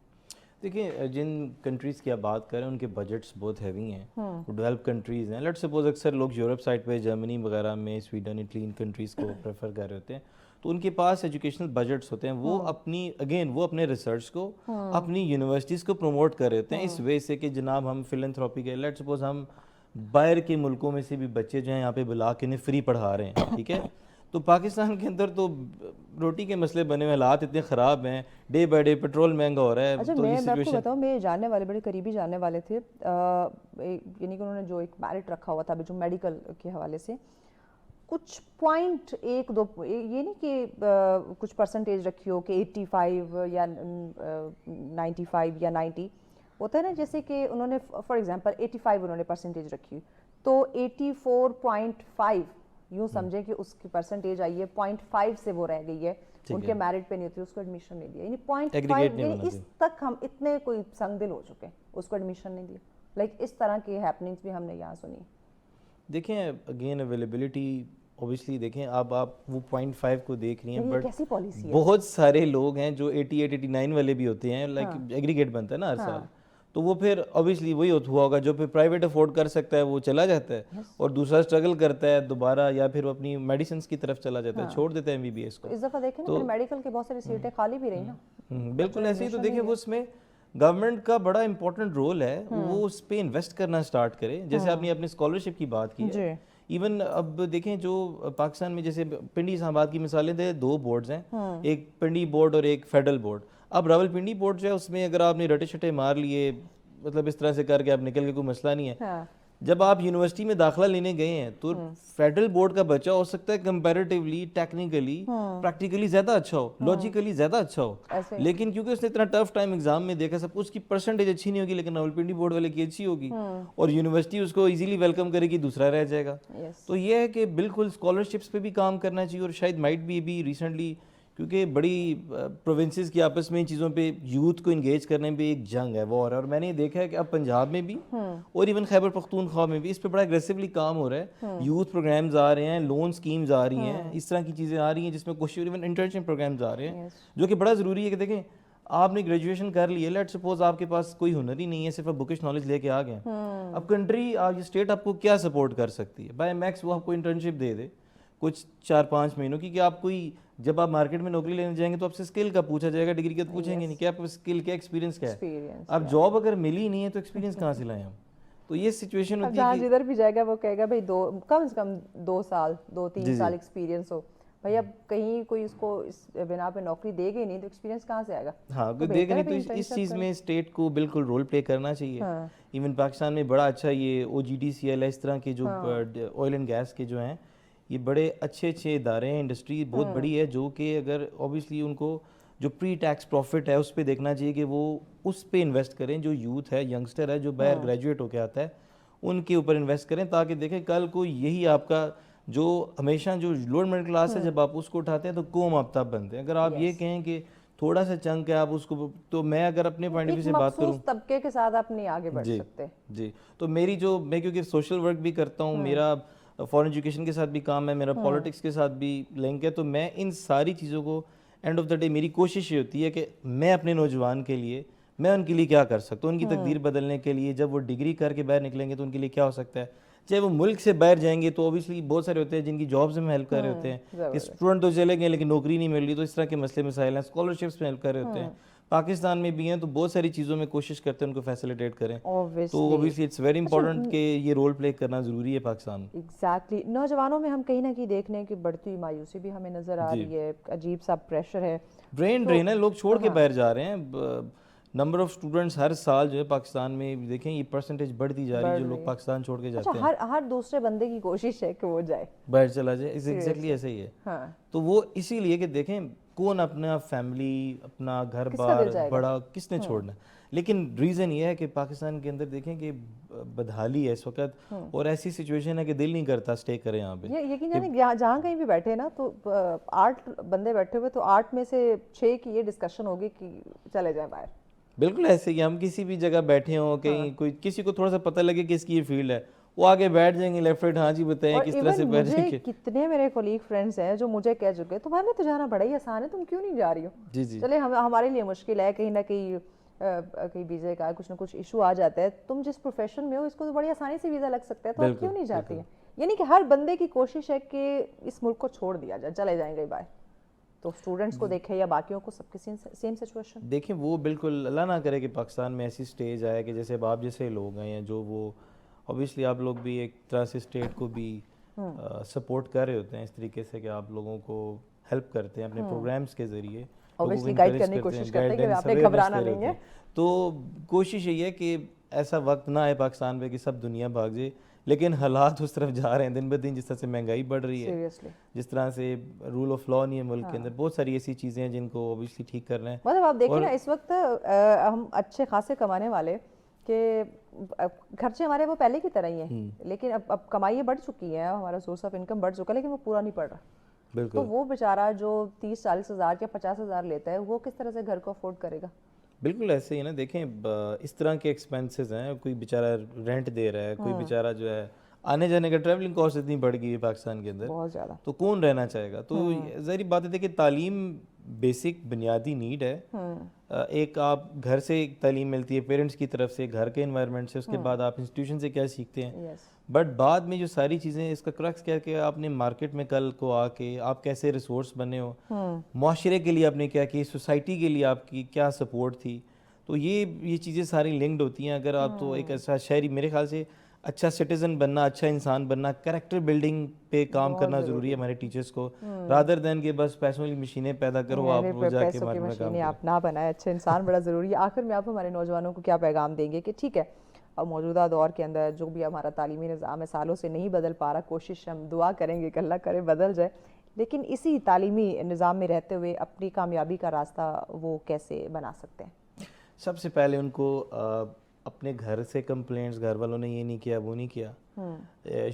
دیکھیں جن کنٹریز کی آپ بات کر رہے ہیں ان کے بجٹس بہت ہیوی ہیں, وہ ڈیولپ کنٹریز ہیں. لیٹ سپوز اکثر لوگ یورپ سائڈ پہ, جرمنی وغیرہ میں, سویڈن, اٹلی, ان کنٹریز کو پریفر کر رہے ہوتے ہیں, تو ان کے پاس ایجوکیشنل بجٹس ہوتے ہیں. وہ اپنی وہ اپنے ریسرچ کو اپنی یونیورسٹیز کو پروموٹ کر رہے ہوتے ہیں اس وے سے کہ جناب ہم فلنتھراپی کے, لیٹ سپوز ہم باہر کے ملکوں میں سے بھی بچے جو ہیں یہاں پہ بلا کے انہیں فری پڑھا رہے ہیں, ٹھیک ہے. تو پاکستان کے اندر تو روٹی کے مسئلے بنے ہوئے, حالات اتنے خراب ہیں, ڈے بائی ڈے پیٹرول مہنگا ہو رہا ہے. اچھا میں آپ کو بتاؤں, میرے جاننے والے بڑے قریبی جاننے والے تھے, یعنی کہ انہوں نے جو ایک میرٹ رکھا ہوا تھا جو میڈیکل کے حوالے سے, کچھ 0.1-2, یہ نہیں کہ کچھ پرسنٹیج رکھی ہو کہ 85 یا 95 یا 90 ہوتا ہے نا, جیسے کہ انہوں نے فار ایگزامپل 85 انہوں نے پرسنٹیج رکھی, تو 84.5 یوں سمجھیں کہ اس کی پرسنٹیج آئی ہے 0.5 سے وہ رہ گئی ہے, ان کے میرٹ پہ نہیں ہوتی, اس کو ایڈمیشن نہیں دیا. یعنی 0.5 یعنی اس تک ہم اتنے کوئی سنگ دل ہو چکے ہیں, اس کو ایڈمیشن نہیں دیا. لائک اس طرح کی ہیپننگز بھی ہم نے یہاں سنی. دیکھیں اگین اویلیبلٹی اوبیسلی, دیکھیں اب آپ وہ 0.5 کو دیکھ رہی ہیں, بٹ بہت سارے لوگ ہیں جو 88-89 والے بھی ہوتے ہیں, لائک ایگریگیٹ بنتا ہے نا ہر سال, تو وہ پھر اوبیسلی وہی ہوا ہوگا جو پھر پرائیویٹ افورڈ کر سکتا ہے وہ چلا جاتا ہے, اور دوسرا اسٹرگل کرتا ہے دوبارہ, یا پھر وہ اپنی میڈیسنس کی طرف چلا جاتا ہے, چھوڑ دیتا ہے MBBS کو. اس دفعہ دیکھیں نا میڈیکل کے بہت ساری سیٹیں خالی بھی رہی نا. بالکل ایسے ہی. تو دیکھیں وہ اس میں گورنمنٹ کا بڑا امپورٹنٹ رول ہے, وہ اس پہ انویسٹ کرنا اسٹارٹ کرے. جیسے آپ نے اپنی اسکالرشپ کی بات کی ہے, ایون اب دیکھیں جو پاکستان میں جیسے پنڈی اسلام آباد کی مثالیں تھے, 2 بورڈز ہیں, ایک پنڈی بورڈ اور ایک فیڈرل بورڈ. اب راول پنڈی بورڈ جو ہے اس میں اگر آپ نے رٹے شٹے مار لیے, مطلب اس طرح سے کر کے آپ نکل کے, کوئی مسئلہ نہیں ہے. جب آپ یونیورسٹی میں داخلہ لینے گئے ہیں تو فیڈرل بورڈ کا بچہ ہو سکتا ہے کمپیریٹیولی, ٹیکنیکلی, پریکٹیکلی زیادہ اچھا ہو, لاجیکلی زیادہ اچھا ہو, لیکن کیونکہ اس نے اتنا ٹف ٹائم ایگزام میں دیکھا, سب اس کی پرسنٹیج اچھی نہیں ہوگی, لیکن راولپنڈی بورڈ والے کی اچھی ہوگی, اور یونیورسٹی اس کو ایزیلی ویلکم کرے گی, دوسرا رہ جائے گا. تو یہ ہے کہ بالکل اسکالرشپس پہ بھی کام کرنا چاہیے, اور شاید مائٹ بھی ریسنٹلی, کیونکہ بڑی پروونسز کی آپس میں ان چیزوں پہ یوتھ کو انگیج کرنے پہ ایک جنگ ہے, وار ہے, اور میں نے یہ دیکھا ہے کہ اب پنجاب میں بھی اور ایون خیبر پختونخوا میں بھی اس پہ بڑا اگریسولی کام ہو رہا ہے. یوتھ پروگرامز آ رہے ہیں, لون اسکیمز آ رہی ہیں, اس طرح کی چیزیں آ رہی ہیں جس میں کوشش, ایون انٹرنشپ پروگرامز آ رہے ہیں, جو کہ بڑا ضروری ہے. کہ دیکھیں آپ نے گریجویشن کر لی ہے, لیٹ سپوز آپ کے پاس کوئی ہنر ہی نہیں ہے, صرف آپ بکش نالج لے کے آ گئے, اب کنٹری یہ اسٹیٹ آپ کو کیا سپورٹ کر سکتی ہے؟ بائی میکس وہ آپ کو انٹرنشپ دے دے کچھ 4-5 مہینوں کی, کہ آپ کوئی, جب آپ مارکیٹ میں نوکری لینے جائیں گے تو آپ سے اسکل کا پوچھا جائے گا, ڈگری کا تو پوچھیں گے نہیں, کیا آپ اسکل, کیا ایکسپیرینس کیا ہے. اب جاب اگر ملی نہیں ہے تو ایکسپیرینس کہاں سے لائیں ہم؟ تو یہ سچویشن ہوتی ہے کہ جدھر بھی جائے گا وہ کہے گا بھائی کم سے کم 2 سال 2-3 سال ایکسپیرینس ہو. بھائی اب کہیں کوئی اس کو اس بنا پہ نوکری دے گی نہیں تو ایکسپیرینس کہاں سے آئے گا؟ ہاں کوئی دے گا نہیں. تو اس چیز میں اسٹیٹ کو بالکل رول پلے کرنا چاہیے. ایون پاکستان میں بڑا اچھا یہ OGDCL ہے, اس طرح کے جو آئل اینڈ گیس کے جو ہیں, یہ بڑے اچھے ادارے ہیں, انڈسٹری بہت بڑی ہے, جو کہ اگر اوبیسلی ان کو جو پری ٹیکس پروفٹ ہے اس پہ دیکھنا چاہیے کہ وہ اس پہ انویسٹ کریں. جو یوتھ ہے, ینگسٹر ہے, جو باہر گریجویٹ ہو کے آتا ہے, ان کے اوپر انویسٹ کریں, تاکہ دیکھیں کل کو یہی آپ کا جو ہمیشہ جو لوور مڈل کلاس ہے, جب آپ اس کو اٹھاتے ہیں تو قوم آفتاب بنتے ہیں. اگر آپ یہ کہیں کہ تھوڑا سا چنک ہے آپ اس کو, تو میں اگر اپنے پوائنٹ آف ویو سے بات کروں, طبقے کے ساتھ آپ نہیں آگے بڑھ سکتے. جی تو میری جو, میں کیونکہ سوشل ورک بھی کرتا ہوں, میرا فارن ایجوکیشن کے ساتھ بھی کام ہے, میرا پالیٹکس کے ساتھ بھی لنک ہے, تو میں ان ساری چیزوں کو اینڈ آف دا ڈے میری کوشش یہ ہوتی ہے کہ میں اپنے نوجوان کے لیے, میں ان کے لیے کیا کر سکتا ہوں, ان کی تقدیر بدلنے کے لیے. جب وہ ڈگری کر کے باہر نکلیں گے تو ان کے لیے کیا ہو سکتا ہے, چاہے وہ ملک سے باہر جائیں گے تو اوبیسلی بہت سارے ہوتے ہیں جن کی جابز میں ہیلپ کر رہے ہوتے ہیں, کہ اسٹوڈنٹ تو چلے گئے لیکن نوکری نہیں مل رہی, تو اس طرح کے مسئلے مسائل ہیں, اسکالرشپس میں ہیلپ کر رہے ہوتے ہیں. پاکستان میں بھی ہیں تو بہت ساری چیزوں میں کوشش کرتے ہیں ان کو فیسیلیٹیٹ کریں. تو اوبیسلی اٹس ویری امپورٹنٹ کہ یہ رول پلے کرنا ضروری ہے پاکستان میں. ایگزیکٹلی. نوجوانوں میں ہم کہیں نہ کہیں دیکھ رہے ہیں کہ بڑھتی ہوئی مایوسی بھی ہمیں نظر آ رہی ہے, عجیب سا پریشر ہے, برین ڈرین ہے, لوگ چھوڑ کے باہر جا رہے ہیں. نمبر آف اسٹوڈنٹس ہر سال جو ہے پاکستان میں دیکھیں یہ پرسنٹیج بڑھتی جا رہی ہے جو لوگ پاکستان چھوڑ کے جاتے اچھا ہر دوسرے بندے کی کوشش ہے کہ وہ جائے باہر چلا جائے, ایگزیکٹلی ایسا ہی ہے. ہاں تو وہ اسی لیے کہ دیکھیں کون اپنا فیملی اپنا گھر بار بڑا کس نے چھوڑنا ہے, لیکن ریزن یہ ہے کہ پاکستان کے اندر دیکھیں کہ بدحالی ہے اس وقت اور ایسی سچویشن ہے کہ دل نہیں کرتا اسٹے کریں یہاں پہ. یقین جانے جہاں کہیں بھی بیٹھے نا تو 8 بندے بیٹھے ہوئے تو 8 میں سے 6 کی یہ ڈسکشن ہوگی کہ چلے جائیں باہر. بالکل ایسے ہی ہم کسی بھی جگہ بیٹھے ہوں کہیں کوئی کسی کو تھوڑا سا پتہ لگے کہ اس کی یہ فیلڈ ہے وہ آگے بیٹھ جائیں گے لیفٹ رائٹ, ہاں جی بتائیں کس طرح سے بیٹھ جائیں گے. کتنے میرے کولیگ فرینڈس ہیں جو مجھے کہہ چکے تمہارے تو جانا بڑا ہی آسان ہے تم کیوں نہیں جا رہی ہو. جی جی چلے ہمارے لیے مشکل ہے کہیں نہ کہیں ویزے کا کچھ نہ کچھ ایشو آ جاتا ہے, تم جس پروفیشن میں ہو اس کو تو بڑی آسانی سے ویزا لگ سکتا ہے تو آپ کیوں نہیں جاتی ہیں. یعنی کہ ہر بندے کی کوشش ہے کہ اس ملک کو چھوڑ دیا جائے, چلے جائیں گے باہر. تو اسٹوڈنٹس کو دیکھیں یا باقیوں کو سب کی سیم سچویشن دیکھیں وہ بالکل اللہ نہ کرے کہ پاکستان میں ایسی سٹیج آئے کہ جیسے اب آپ جیسے لوگ ہیں یا جو وہ اوبیسلی آپ لوگ بھی ایک طرح سے اسٹیٹ کو بھی سپورٹ کر رہے ہوتے ہیں اس طریقے سے کہ آپ لوگوں کو ہیلپ کرتے ہیں اپنے پروگرامز کے ذریعے, اوبیسلی گائیڈ کرنے کی کوشش کرتے ہیں کہ آپ نے گھبرانا نہیں ہے. تو کوشش یہی ہے کہ ایسا وقت نہ آئے پاکستان پہ کہ سب دنیا بھاگ جائے, لیکن حالات اس طرف جا رہے ہیں دن بہ دن, جس طرح سے مہنگائی بڑھ رہی ہے, جس طرح سے رول آف لا نہیں ہے ملک کے اندر, بہت ساری ایسی چیزیں ہیں جن کو اوبیسلی ٹھیک کرنا ہے. مطلب آپ دیکھیں نا اس وقت ہم اچھے خاصے کمانے والے کہ خرچے ہمارے وہ پہلے کی طرح ہی ہیں, لیکن اب کمائی بڑھ چکی ہے, ہمارا سورس آف انکم بڑھ چکا ہے, لیکن وہ پورا نہیں پڑ رہا. بالکل. تو وہ بیچارہ جو 30-40 ہزار یا 50 ہزار لیتا ہے وہ کس طرح سے گھر کو افورڈ کرے گا. بالکل ایسے ہی نا, دیکھیں اس طرح کے ایکسپینسز ہیں, کوئی بیچارہ رینٹ دے رہا ہے, کوئی بیچارہ جو ہے آنے جانے کا ٹریولنگ کاسٹ اتنی بڑھ گئی ہے پاکستان کے اندر بہت زیادہ, تو کون رہنا چاہے گا. تو ظاہری بات ہے کہ تعلیم بیسک بنیادی نیڈ ہے. ایک آپ گھر سے ایک تعلیم ملتی ہے پیرنٹس کی طرف سے, گھر کے انوائرمنٹ سے, اس کے بعد آپ انسٹیٹیوشن سے کیا سیکھتے ہیں, بٹ بعد میں جو ساری چیزیں اس کا کرکس کیا کہ آپ نے مارکیٹ میں کل کو آ کے آپ کیسے ریسورس بنے ہو, معاشرے کے لیے آپ نے کیا کی, سوسائٹی کے لیے آپ کی کیا سپورٹ تھی. تو یہ چیزیں ساری لنکڈ ہوتی ہیں. اگر آپ تو ایک ایسا شہری, میرے خیال سے اچھا سٹیزن بننا, اچھا انسان بننا, کریکٹر بلڈنگ پہ کام کرنا ضروری ہے ہمارے ٹیچرز کو, رادر دین کہ بس پیسوں کی مشینیں پیدا کرو آپ وہ جا کے مارکیٹ میں کام کرو. آپ نہ بنائے, اچھا انسان بڑا ضروری ہے. آخر میں آپ ہمارے نوجوانوں کو کیا پیغام دیں گے کہ ٹھیک ہے اب موجودہ دور کے اندر جو بھی ہمارا تعلیمی نظام ہے سالوں سے نہیں بدل پا رہا, کوشش ہم دعا کریں گے کہ اللہ کرے بدل جائے, لیکن اسی تعلیمی نظام میں رہتے ہوئے اپنی کامیابی کا راستہ وہ کیسے بنا سکتے ہیں. سب سے پہلے ان کو اپنے گھر سے کمپلینٹس, گھر والوں نے یہ نہیں کیا وہ نہیں کیا,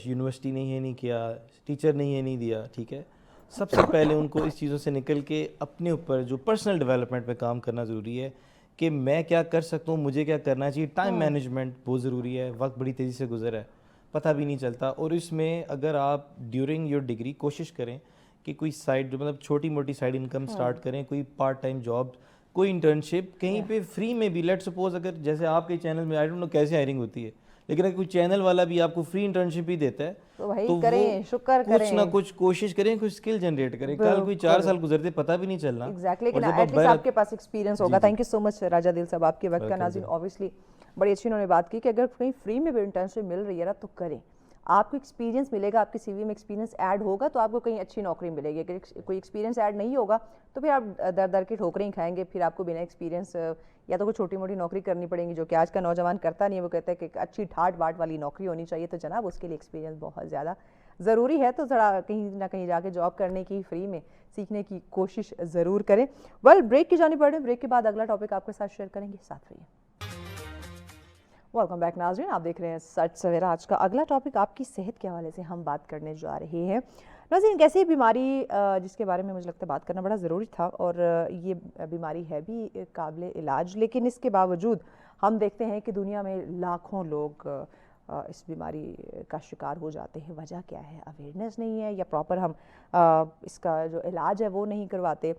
یونیورسٹی نے یہ نہیں کیا, ٹیچر نے یہ نہیں دیا, ٹھیک ہے, سب سے پہلے ان کو اس چیزوں سے نکل کے اپنے اوپر جو پرسنل ڈیولپمنٹ پہ کام کرنا ضروری ہے کہ میں کیا کر سکتا ہوں, مجھے کیا کرنا چاہیے. ٹائم مینجمنٹ بہت ضروری ہے, وقت بڑی تیزی سے گزر ہے, پتہ بھی نہیں چلتا. اور اس میں اگر آپ ڈیورنگ یور ڈگری کوشش کریں کہ کوئی سائڈ مطلب چھوٹی موٹی سائڈ انکم سٹارٹ کریں, کوئی پارٹ ٹائم جاب, کوئی انٹرنشپ کہیں پہ فری میں بھی. لیٹ سپوز اگر جیسے آپ کے چینل میں آئی ڈونٹ نو کیسے ہائرنگ ہوتی ہے, لیکن اگر کوئی چینل والا بھی آپ کو فری انٹرنشپ ہی دیتا ہے تو کریں, شکر کریں, کچھ نہ کچھ کوشش کریں, کوئی اسکل جنریٹ کریں. کل کوئی 4 سال گزرتے پتہ بھی نہیں چلنا. ایگزیکٹلی, لیکن ایٹ لیسٹ آپ کے پاس ایکسپیرینس ہوگا. تھینک یو سو مچ راجہ دل صاحب آپ کے وقت کا. ناظرین اوبیسلی بڑی اچھی انہوں نے بات کی کہ اگر کہیں فری میں بھی انٹرنشپ مل رہی ہے نا تو کریں, آپ کو ایکسپیرینس ملے گا, آپ کی سی وی میں ایکسپیرینس ایڈ ہوگا تو آپ کو کہیں اچھی نوکری ملے گی. اگر کوئی ایکسپیرینس ایڈ نہیں ہوگا تو پھر آپ در کی ٹھوکریں ہی کھائیں گے, پھر آپ کو بنا ایکسپیرینس یا تو کوئی چھوٹی موٹی نوکری کرنی پڑیں گی جو کہ آج کا نوجوان کرتا نہیں ہے. وہ کہتا ہے کہ اچھی ٹھاٹ باٹ والی نوکری ہونی چاہیے, تو جناب اس کے لیے ایکسپیرینس بہت زیادہ ضروری ہے. تو ذرا کہیں نہ کہیں جا کے جاب کرنے کی, فری میں سیکھنے کی کوشش ضرور کریں. بریک کی جانب بڑھ رہے ہیں, بریک کے بعد اگلا ٹاپک آپ کے ساتھ شیئر کریں گے, ساتھ رہیے. ویلکم بیک ناظرین, آپ دیکھ رہے ہیں سچ سویرا. آج کا اگلا ٹاپک آپ کی صحت کے حوالے سے ہم بات کرنے جا رہے ہیں. ناظرین, کیسی بیماری جس کے بارے میں مجھے لگتا ہے بات کرنا بڑا ضروری تھا, اور یہ بیماری ہے بھی قابل علاج, لیکن اس کے باوجود ہم دیکھتے ہیں کہ دنیا میں لاکھوں لوگ اس بیماری کا شکار ہو جاتے ہیں. وجہ کیا ہے؟ اویئرنیس نہیں ہے, یا پراپر ہم اس کا جو علاج ہے وہ نہیں کرواتے.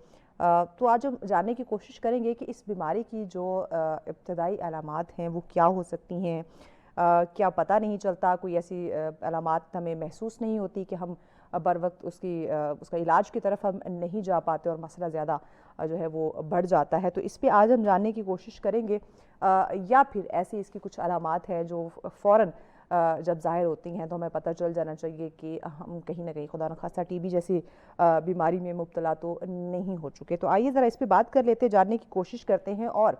تو آج ہم جاننے کی کوشش کریں گے کہ اس بیماری کی جو ابتدائی علامات ہیں وہ کیا ہو سکتی ہیں. کیا پتہ نہیں چلتا, کوئی ایسی علامات ہمیں محسوس نہیں ہوتی کہ ہم بر وقت اس کا علاج کی طرف ہم نہیں جا پاتے اور مسئلہ زیادہ جو ہے وہ بڑھ جاتا ہے. تو اس پہ آج ہم جاننے کی کوشش کریں گے, یا پھر ایسی اس کی کچھ علامات ہیں جو فوراً جب ظاہر ہوتی ہیں تو ہمیں پتہ چل جانا چاہیے کہ ہم کہیں نہ کہیں خدا نخواستہ ٹی بی جیسی بیماری میں مبتلا تو نہیں ہو چکے. تو آئیے ذرا اس پہ بات کر لیتے, جاننے کی کوشش کرتے ہیں, اور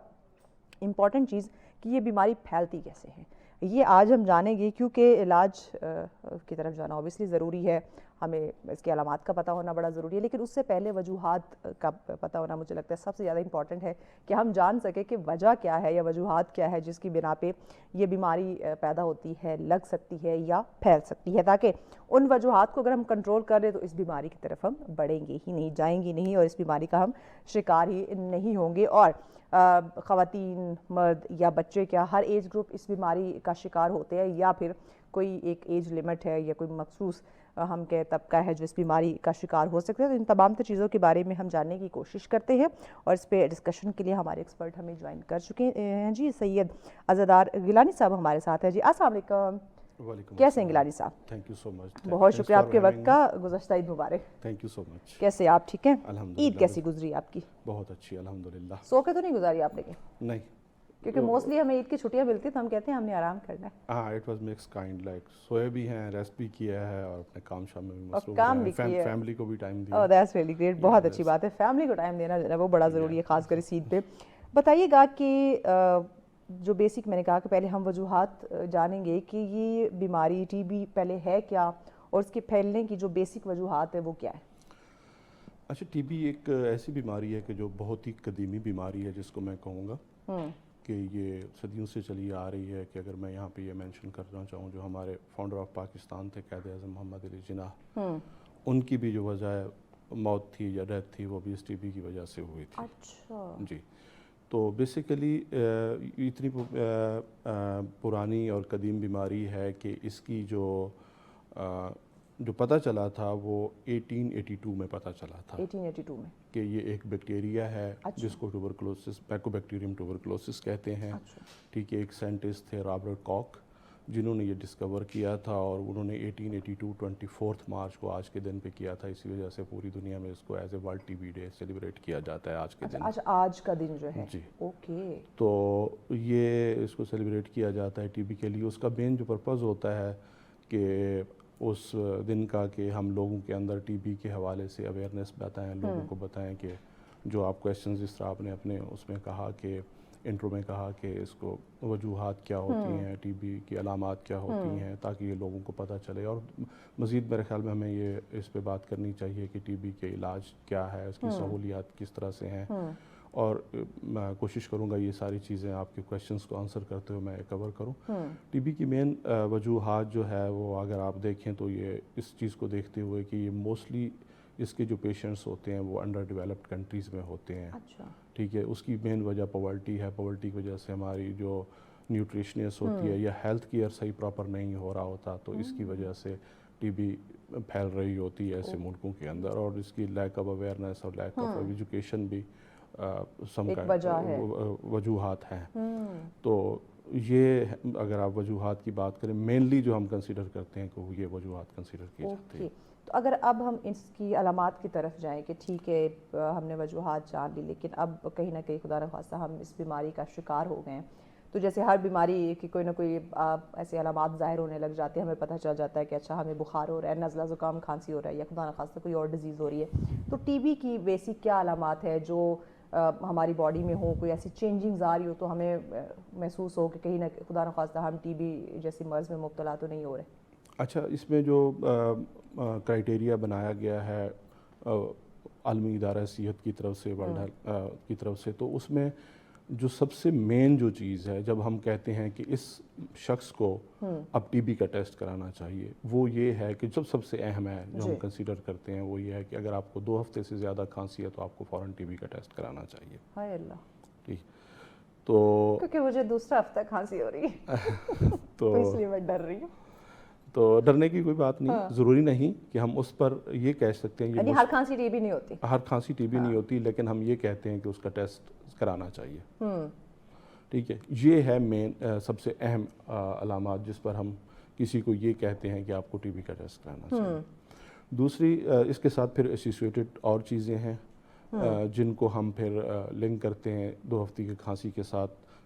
امپورٹنٹ چیز کہ یہ بیماری پھیلتی کیسے ہے، یہ آج ہم جانیں گے، کیونکہ علاج کی طرف جانا اوبیسلی ضروری ہے، ہمیں اس کے علامات کا پتہ ہونا بڑا ضروری ہے، لیکن اس سے پہلے وجوہات کا پتہ ہونا مجھے لگتا ہے سب سے زیادہ امپورٹنٹ ہے کہ ہم جان سکیں کہ وجہ کیا ہے یا وجوہات کیا ہے جس کی بنا پہ یہ بیماری پیدا ہوتی ہے، لگ سکتی ہے یا پھیل سکتی ہے، تاکہ ان وجوہات کو اگر ہم کنٹرول کر لیں تو اس بیماری کی طرف ہم بڑھیں گے ہی نہیں، جائیں گے نہیں، اور اس بیماری کا ہم شکار ہی نہیں ہوں گے۔ اور خواتین، مرد یا بچے، کیا ہر ایج گروپ اس بیماری کا شکار ہوتے ہیں یا پھر کوئی ایک ایج لمٹ ہے یا کوئی مخصوص ہم کہ طبقہ ہے جو اس بیماری کا شکار ہو سکتے ہیں؟ تو ان تمام چیزوں کے بارے میں ہم جاننے کی کوشش کرتے ہیں، اور اس پہ ڈسکشن کے لیے ہمارے ایکسپرٹ ہمیں جوائن کر چکے ہیں جی۔ سید عزادار گیلانی صاحب ہمارے ساتھ ہیں جی۔ السلام علیکم، کیسے ہیں گیلانی صاحب؟ تھینک یو سو مچ، بہت شکریہ آپ کے وقت کا، گزشتہ عید مبارک۔ تھینک یو سو مچ۔ کیسے آپ ٹھیک ہیں؟ الحمدللہ، عید کیسی گزری آپ کی؟ بہت اچھی الحمدللہ۔ سو کے تو نہیں گزاری آپ نے؟ نہیں، کیونکہ موسٹلی ہمیں عید کی چھٹیاں ملتی تو ہم کہتے ہیں ہم نے آرام کرنا ہے۔ ہاں، it was mix kind, like سوئے بھی ہیں، ریسٹ بھی کیا ہے، اور اپنے کام شام میں بھی مصروف رہے، فیملی کو بھی ٹائم دیا۔ اوہ دیٹس ریئلی گریٹ، بہت اچھی بات ہے، فیملی کو ٹائم دینا جو ہے وہ بڑا ضروری ہے، خاص کر اس عید پہ۔ بتائیے گا کہ جو بیسک میں نے کہا کہ پہلے ہم وجوہات جانیں گے کہ یہ بیماری ٹی بی پہلے ہے کیا، اور اس کے پھیلنے کی جو بیسک وجوہات ہے وہ کیا ہے؟ اچھا، ٹی بی ایک ایسی بیماری ہے کہ جو بہت ہی قدیمی بیماری ہے، جس کو میں کہوں گا کہ یہ صدیوں سے چلی آ رہی ہے۔ کہ اگر میں یہاں پہ یہ مینشن کرنا چاہوں، جو ہمارے فاؤنڈر آف پاکستان تھے قائد اعظم محمد علی جناح، ان کی بھی جو وجہ موت تھی یا ڈیتھ تھی وہ بھی اس ٹی بی کی وجہ سے ہوئی تھی۔ اچھا جی، تو بیسیکلی اتنی پرانی اور قدیم بیماری ہے کہ اس کی جو پتہ چلا تھا وہ 1882 میں پتہ چلا تھا 1882 میں کہ یہ ایک بیکٹیریا ہے جس کو ٹوبرکلوسس، میکوبیکٹیریم ٹوبرکلوسس کہتے ہیں۔ ٹھیک ہے، ایک سائنٹسٹ تھے رابرٹ کاک جنہوں نے یہ ڈسکور کیا تھا، اور انہوں نے 1882 24 مارچ کو آج کے دن پہ کیا تھا۔ اسی وجہ سے پوری دنیا میں اس کو as a world T B day celebrate کیا جاتا ہے آج کے دن۔ اچھا، آج کا دن جو ہے، جی، اوکے۔ تو یہ اس کو سیلیبریٹ کیا جاتا ہے ٹی بی کے لیے۔ اس کا مین جو پرپز ہوتا ہے کہ اس دن کا کہ ہم لوگوں کے اندر ٹی بی کے حوالے سے اویئرنیس بتائیں، لوگوں کو بتائیں کہ جو آپ کویسچنز جس طرح آپ نے اپنے اس میں کہا کہ انٹرو میں کہا کہ اس کو وجوہات کیا ہوتی ہیں، ٹی بی کی علامات کیا ہوتی ہیں، تاکہ یہ لوگوں کو پتہ چلے۔ اور مزید میرے خیال میں ہمیں یہ اس پہ بات کرنی چاہیے کہ ٹی بی کے علاج کیا ہے، اس کی سہولیات کس طرح سے ہیں، اور میں کوشش کروں گا یہ ساری چیزیں آپ کے کویشچنس کو آنسر کرتے ہوئے میں کور کروں۔ ٹی بی کی مین وجوہات جو ہے وہ اگر آپ دیکھیں تو یہ اس چیز کو دیکھتے ہوئے کہ یہ موسٹلی اس کے جو پیشنٹس ہوتے ہیں وہ انڈر ڈیولپڈ کنٹریز میں ہوتے ہیں۔ ٹھیک ہے، اس کی مین وجہ پاورٹی ہے۔ پاورٹی کی وجہ سے ہماری جو نیوٹریشنس ہوتی ہے یا ہیلتھ کیئر صحیح پراپر نہیں ہو رہا ہوتا، تو اس کی وجہ سے ٹی بی پھیل رہی ہوتی ہے ایسے ملکوں کے اندر۔ اور اس کی لیک آف اویئرنیس اور لیک آف ایجوکیشن بھی وجوہات ہیں۔ تو یہ اگر آپ وجوہات کی بات کریں، مینلی جو ہم کنسیڈر کرتے ہیں کہ یہ وجوہات کنسیڈر کی جاتی ہیں۔ تو اگر اب ہم اس کی علامات کی طرف جائیں کہ ٹھیک ہے ہم نے وجوہات جان لی، لیکن اب کہیں نہ کہیں خدا نخواستہ ہم اس بیماری کا شکار ہو گئے ہیں، تو جیسے ہر بیماری کی کوئی نہ کوئی ایسے علامات ظاہر ہونے لگ جاتے ہیں، ہمیں پتہ چل جاتا ہے کہ اچھا ہمیں بخار ہو رہا ہے، نزلہ زکام کھانسی ہو رہا ہے، یا خدا نخواستہ کوئی اور ڈیزیز ہو رہی ہے، تو ٹی بی کی بیسک کیا علامات ہے جو ہماری باڈی میں ہو، کوئی ایسی چینجنگز آ رہی ہو تو ہمیں محسوس ہو کہ کہیں نہ خدا نخواستہ ہم ٹی بی جیسی مرض میں مبتلا تو نہیں ہو رہے؟ اچھا، اس میں جو کرائٹیریا بنایا گیا ہے عالمی ادارہ صحت کی طرف سے، ورلڈ ہیلتھ کی طرف سے، تو اس میں جو سب سے مین جو چیز ہے جب ہم کہتے ہیں کہ اس شخص کو اب ٹی بی کا ٹیسٹ کرانا چاہیے، وہ یہ ہے کہ جو سب سے اہم ہے جو ہم کنسیڈر کرتے ہیں وہ یہ ہے کہ اگر آپ کو 2 ہفتے سے زیادہ کھانسی ہے تو آپ کو فوراً ٹی بی کا ٹیسٹ کرانا چاہیے۔ ہائے اللہ، ٹھیک، تو کیونکہ مجھے دوسرا ہفتہ کھانسی ہو رہی ہے تو اس لیے میں ڈر رہی ہوں۔ تو ڈرنے کی کوئی بات نہیں، ضروری نہیں کہ ہم اس پر یہ کہہ سکتے ہیں یعنی ہر کھانسی ٹی بی نہیں ہوتی، ہر کھانسی ٹی بی نہیں ہوتی، لیکن ہم یہ کہتے ہیں کہ اس کا ٹیسٹ کرانا چاہیے۔ ٹھیک ہے، یہ ہے مین سب سے اہم علامات جس پر ہم کسی کو یہ کہتے ہیں کہ آپ کو ٹی بی کا ٹیسٹ کرانا چاہیے۔ دوسری اس کے ساتھ پھر ایسوسیٹڈ اور چیزیں ہیں جن کو ہم پھر لنک کرتے ہیں 2 ہفتے کی کھانسی کے ساتھ،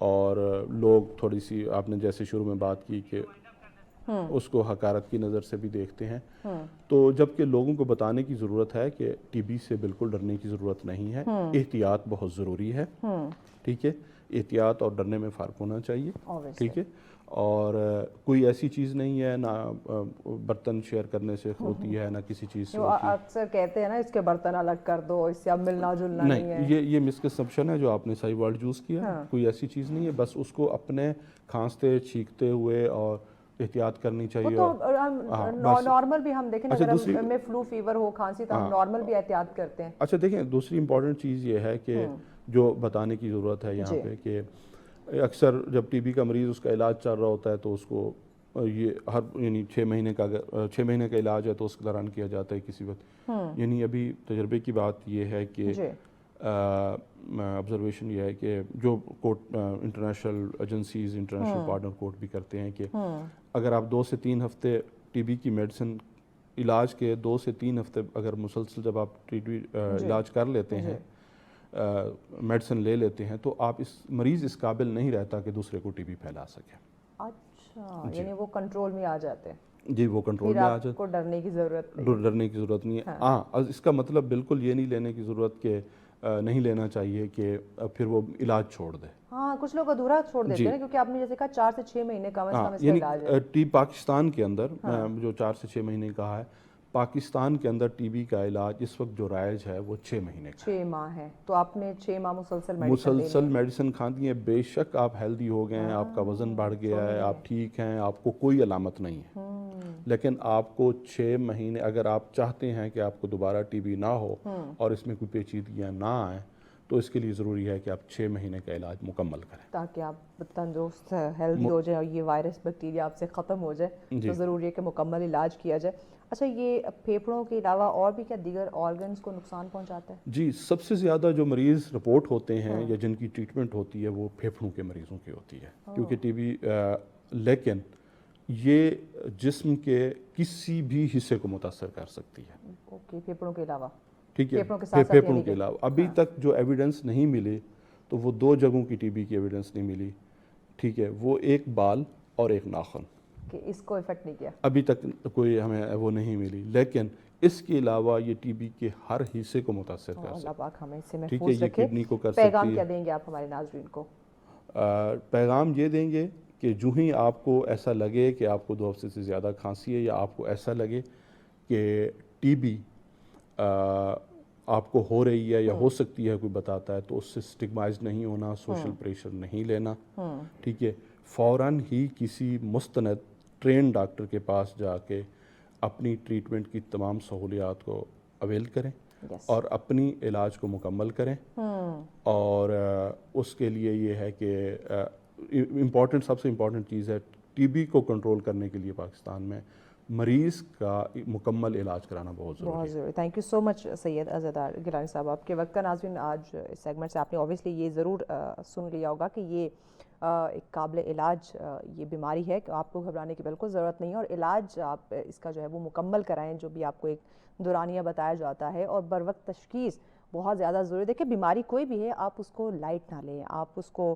اور لوگ تھوڑی سی آپ نے جیسے شروع میں بات کی کہ اس کو حقارت کی نظر سے بھی دیکھتے ہیں، تو جبکہ لوگوں کو بتانے کی ضرورت ہے کہ ٹی بی سے بالکل ڈرنے کی ضرورت نہیں ہے، احتیاط بہت ضروری ہے، ٹھیک ہے، احتیاط اور ڈرنے میں فرق ہونا چاہیے، ٹھیک ہے، اور کوئی ایسی چیز نہیں ہے، نہ برتن شیئر کرنے سے ہوتی ہے، نہ کسی چیز سے ہوتی ہے، اکثر کہتے ہیں نا اس کے برتن الگ کر دو، اس سے اب ملنا جلنا نہیں ہے. یہ مسکنسپشن ہے جو آپ نے صحیح ورڈ یوز کیا، کوئی ایسی چیز نہیں ہے، بس اس کو اپنے کھانستے چھینکتے ہوئے اور احتیاط کرنی چاہیے. وہ تو نارمل بھی ہم دیکھیں نا، اگر ہمیں فلو فیور ہو، کھانسی، تو ہم نارمل بھی احتیاط کرتے ہیں. اچھا دیکھیں، دوسری امپورٹنٹ چیز یہ ہے کہ جو بتانے کی ضرورت ہے یہاں پہ کہ اکثر جب ٹی بی کا مریض اس کا علاج چل رہا ہوتا ہے تو اس کو یہ یعنی 6 مہینے کا علاج ہے تو اس کے دوران کیا جاتا ہے کسی وقت، یعنی ابھی تجربے کی بات یہ ہے کہ آبزرویشن یہ ہے کہ جو court international agencies, international partner court بھی کرتے ہیں کہ اگر آپ 2 سے 3 ہفتے ٹی بی کی میڈیسن علاج کے 2 سے 3 ہفتے اگر مسلسل جب آپ علاج کر لیتے ہیں، میڈیسن لے لیتے ہیں، تو آپ مریض اس قابل نہیں رہتا کہ دوسرے کو ٹی بی پھیلا سکے. اچھا، یعنی وہ کنٹرول میں آ جاتے ہیں. جی، وہ کنٹرول میں آ جاتے ہیں، کو ڈرنے کی ضرورت نہیں ہے. ہاں، اس کا مطلب بالکل یہ نہیں لینے کی ضرورت کہ نہیں لینا چاہیے کہ پھر وہ علاج چھوڑ دے. ہاں، کچھ لوگ ادھورا چھوڑ دیتے ہیں کیونکہ آپ نے جیسے کہا 4 سے 6 مہینے کم از کم اس کا علاج ہے. یعنی پاکستان کے اندر جو 4 سے 6 مہینے کہا ہے، پاکستان کے اندر ٹی بی کا علاج اس وقت جو رائج ہے وہ 6 مہینے کا، 6 ماہ ہے. تو آپ نے 6 ماہ مسلسل میڈیسن کھانی ہے. بے شک آپ ہیلدی ہو گئے ہیں، آپ کا وزن بڑھ گیا ہے، آپ ٹھیک ہیں، آپ کو کوئی علامت نہیں ہے، لیکن آپ کو 6 مہینے اگر آپ چاہتے ہیں کہ آپ کو دوبارہ ٹی بی نہ ہو اور اس میں کوئی پیچیدگیاں نہ آئیں، تو اس کے لیے ضروری ہے کہ آپ 6 مہینے کا علاج مکمل کریں تاکہ آپ تندرست ہیلدی ہو جائے اور یہ وائرس بیکٹیریا آپ سے ختم ہو جائے. تو ضروری ہے کہ مکمل علاج کیا جائے. اچھا، یہ پھیپھڑوں کے علاوہ اور بھی کیا دیگر آرگنز کو نقصان پہنچاتا ہے؟ جی، سب سے زیادہ جو مریض رپورٹ ہوتے ہیں یا جن کی ٹریٹمنٹ ہوتی ہے وہ پھیپھڑوں کے مریضوں کی ہوتی ہے، کیونکہ ٹی بی لیکن یہ جسم کے کسی بھی حصے کو متاثر کر سکتی ہے. اوکے، پھیپھڑوں کے علاوہ، ٹھیک ہے، پھیپھڑوں کے علاوہ ابھی تک جو ایویڈنس نہیں ملی تو وہ 2 جگہوں کی ٹی بی کی ایویڈنس نہیں ملی، ٹھیک ہے، وہ ایک بال اور ایک ناخن، کہ اس کو افیکٹ نہیں کیا ابھی تک کوئی ہمیں وہ نہیں ملی. لیکن اس کے علاوہ یہ ٹی بی کے ہر حصے کو متاثر کر سکتا ہے. اللہ پاک ہمیں اس سے ٹھیک ہے، محفوظ یہ رکھے. کڈنی کو کر سکتی ہے. پیغام کیا دیں گے آپ ہمارے ناظرین کو؟ پیغام یہ دیں گے کہ جو ہی آپ کو ایسا لگے کہ آپ کو 2 ہفتے سے زیادہ کھانسی ہے، یا آپ کو ایسا لگے کہ ٹی بی آپ کو ہو رہی ہے یا ہو سکتی ہے، کوئی بتاتا ہے، تو اس سے سٹگمائز نہیں ہونا، سوشل پریشر نہیں لینا، ٹھیک ہے، فوراً ہی کسی مستند ٹرین ڈاکٹر کے پاس جا کے اپنی ٹریٹمنٹ کی تمام سہولیات کو اویل کریں اور اپنی علاج کو مکمل کریں. اور اس کے لیے یہ ہے کہ سب سے امپورٹنٹ چیز ہے ٹی بی کو کنٹرول کرنے کے لیے پاکستان میں مریض کا مکمل علاج کرانا بہت ضروری ہے. تھینک یو سو مچ سید عزادار گیلانی صاحب. آپ کے وقت کا ناظرین، آج اس سیگمنٹ سے آپ نے اوبیسلی یہ ضرور سن لیا ہوگا کہ یہ ایک قابل علاج یہ بیماری ہے کہ آپ کو گھبرانے کی بالکل ضرورت نہیں ہے، اور علاج آپ اس کا جو ہے وہ مکمل کرائیں، جو بھی آپ کو ایک دورانیہ بتایا جاتا ہے، اور بر وقت تشخیص بہت زیادہ ضروری ہے. دیکھیں، بیماری کوئی بھی ہے، آپ اس کو لائٹ نہ لیں، آپ اس کو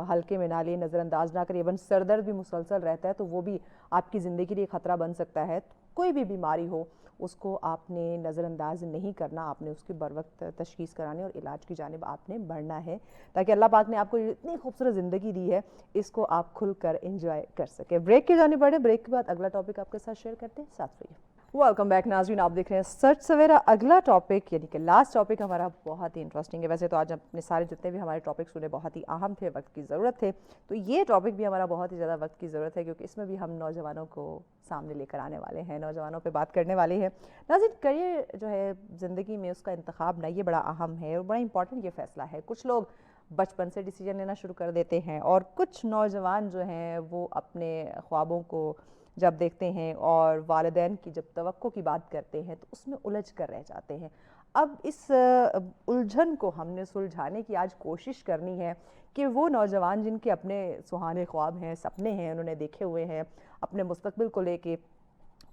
ہلکے میں نہ لیں، نظر انداز نہ کریں. ایون سر درد بھی مسلسل رہتا ہے تو وہ بھی آپ کی زندگی کے لیے خطرہ بن سکتا ہے. کوئی بھی بیماری ہو اس کو آپ نے نظر انداز نہیں کرنا، آپ نے اس کی بر وقت تشخیص کرانی اور علاج کی جانب آپ نے بڑھنا ہے، تاکہ اللہ پاک نے آپ کو اتنی خوبصورت زندگی دی ہے اس کو آپ کھل کر انجوائے کر سکیں. بریک کی جانب بڑھیں، بریک کے بعد اگلا ٹاپک آپ کے ساتھ شیئر کرتے ہیں. ساتھ رہیے. ویلکم بیک ناظرین، آپ دیکھ رہے ہیں سچ سویرا. اگلا ٹاپک یعنی کہ لاسٹ ٹاپک ہمارا بہت ہی انٹرسٹنگ ہے. ویسے تو آج اپنے سارے جتنے بھی ہمارے ٹاپکس انہیں بہت ہی اہم تھے، وقت کی ضرورت تھے، تو یہ ٹاپک بھی ہمارا بہت ہی زیادہ وقت کی ضرورت ہے، کیونکہ اس میں بھی ہم نوجوانوں کو سامنے لے کر آنے والے ہیں، نوجوانوں پہ بات کرنے والے ہیں. ناظرین، کریئر جو ہے زندگی میں اس کا انتخاب نہ، یہ بڑا اہم ہے اور بڑا امپورٹنٹ یہ فیصلہ ہے. کچھ لوگ بچپن سے ڈیسیجن لینا شروع کر دیتے ہیں، اور کچھ نوجوان جو ہیں وہ اپنے خوابوں کو جب دیکھتے ہیں اور والدین کی جب توقع کی بات کرتے ہیں تو اس میں الجھ کر رہ جاتے ہیں. اب اس الجھن کو ہم نے سلجھانے کی آج کوشش کرنی ہے کہ وہ نوجوان جن کے اپنے سہانے خواب ہیں، سپنے ہیں، انہوں نے دیکھے ہوئے ہیں اپنے مستقبل کو لے کے،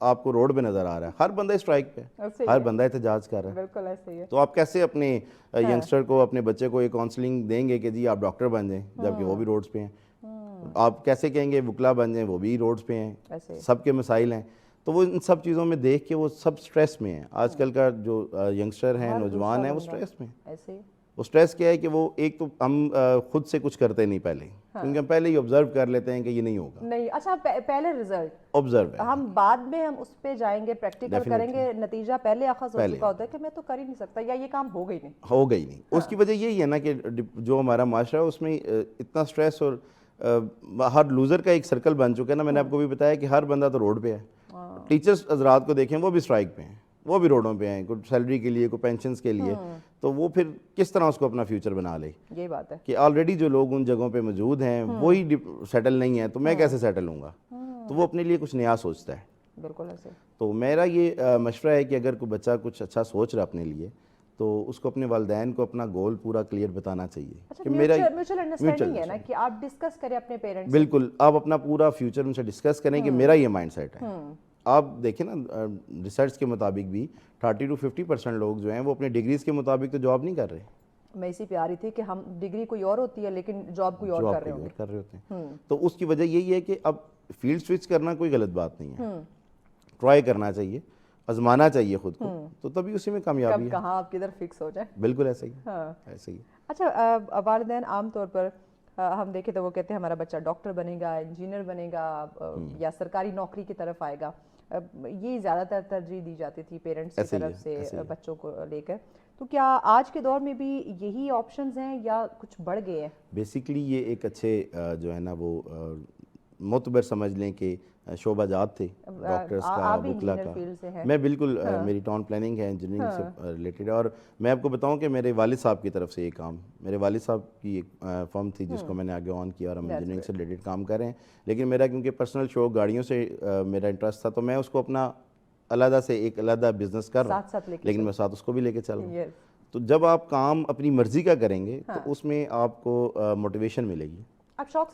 آپ کو روڈ پہ نظر آ رہا ہے, ہر بندہ اسٹرائک پہ ایسے ہے, ہر بندہ احتجاج کر رہا ہے. بالکل ایسے ہی ہے. تو آپ کیسے اپنے ینگسٹر کو, اپنے بچے کو یہ کاؤنسلنگ دیں گے کہ جی آپ ڈاکٹر بن جائیں جبکہ وہ بھی روڈز پہ ہیں؟ آپ کیسے کہیں گے وکلا بن جائیں, وہ بھی روڈز پہ ہیں, ایسے سب کے مسائل ہیں. تو وہ ان سب چیزوں میں دیکھ کے وہ سب سٹریس میں ہیں. آج کل کا جو ینگسٹر ہیں, نوجوان ہیں, وہ سٹریس میں ہیں. ایسے ہی وہ سٹریس کیا ہے کہ وہ ایک تو ہم خود سے کچھ کرتے نہیں پہلے, کیونکہ ہم پہلے ہی آبزرو کر لیتے ہیں کہ یہ نہیں ہوگا. نہیں. اچھا پہلے رزلٹ آبزرو ہے, ہم بعد میں ہم اس پہ جائیں گے, پریکٹیکل کریں گے, نتیجہ پہلے اخذ ہو چکا ہوتا ہے کہ میں تو کر ہی نہیں سکتا یا یہ کام ہو گئی نہیں. ہو گئی نہیں. اس کی وجہ یہی ہے نا کہ جو ہمارا معاشرہ ہے اس میں اتنا سٹریس اور ہر لوزر کا ایک سرکل بن چکا ہے نا. میں نے آپ کو بھی بتایا کہ ہر بندہ تو روڈ پہ ہے. ٹیچرز حضرات کو دیکھیں, وہ بھی اسٹرائک پہ ہیں, وہ بھی روڈوں پہ ہیں, کوئی سیلری کے لیے, کوئی پینشنز کے لیے. تو وہ پھر کس طرح اس کو اپنا فیوچر بنا لے؟ یہی بات ہے کہ آلریڈی جو لوگ ان جگہوں پہ موجود ہیں وہی سیٹل نہیں ہیں, تو میں کیسے سیٹل ہوں گا؟ تو وہ اپنے لیے کچھ نیا سوچتا ہے. بالکل ایسے. تو میرا یہ مشورہ ہے کہ اگر کوئی بچہ کچھ اچھا سوچ رہا اپنے لیے تو اس کو اپنے والدین کو اپنا گول پورا کلیئر بتانا چاہیے کہ میرا میوچل انڈرسٹینڈنگ ہے نا کہ آپ ڈسکس کریں اپنے پیرنٹس. بالکل, آپ اپنا پورا فیوچر ان سے ڈسکس کریں کہ میرا یہ مائنڈ سیٹ ہے. آپ دیکھیں نا ریسرچ کے مطابق بھی 30 to 50% لوگ جو ہیں وہ اپنے ڈگریز کے مطابق تو جاب نہیں کر رہے. میں اسی پہ آ رہی تھی کہ ہم ڈگری کوئی اور ہوتی ہے لیکن جاب کوئی اور کر رہے ہوتے ہیں. تو اس کی وجہ یہی ہے کہ اب فیلڈ سوئچ کرنا کوئی غلط بات نہیں ہے, ٹرائی کرنا چاہیے, آزمانا چاہیے خود کو, تو تبھی اسی میں کامیابی ہے. کہاں آپ کدھر فکس ہو جائے. بالکل ایسے ہی, ایسے ہی. اچھا والدین عام طور پر ہم دیکھیں تو وہ کہتے ہیں ہمارا بچہ ڈاکٹر بنے گا, انجینئر بنے گا یا سرکاری نوکری کی طرف آئے گا. یہ زیادہ تر ترجیح دی جاتی تھی پیرنٹس کی طرف سے بچوں کو لے کر. تو کیا آج کے دور میں بھی یہی آپشنز ہیں یا کچھ بڑھ گئے ہیں؟ بیسیکلی یہ ایک اچھے جو ہے نا وہ معتبر سمجھ لیں کہ شعبہ جات تھے ڈاکٹرز کا, وکلا کا. میں بالکل میری ٹاؤن پلاننگ ہے, انجینئرنگ سے ریلیٹڈ ہے. اور میں آپ کو بتاؤں کہ میرے والد صاحب کی طرف سے یہ کام, میرے والد صاحب کی ایک فرم تھی جس کو میں نے آگے آن کیا اور ہم انجینئرنگ سے ریلیٹڈ کام کر رہے ہیں. لیکن میرا کیونکہ پرسنل شوق گاڑیوں سے میرا انٹرسٹ تھا تو میں اس کو اپنا علیحدہ سے ایک علیحدہ بزنس کر رہا ہوں, لیکن میں ساتھ اس کو بھی لے کے چل رہا ہوں. تو جب آپ کام اپنی مرضی کا کریں گے تو اس میں آپ کو موٹیویشن ملے گی,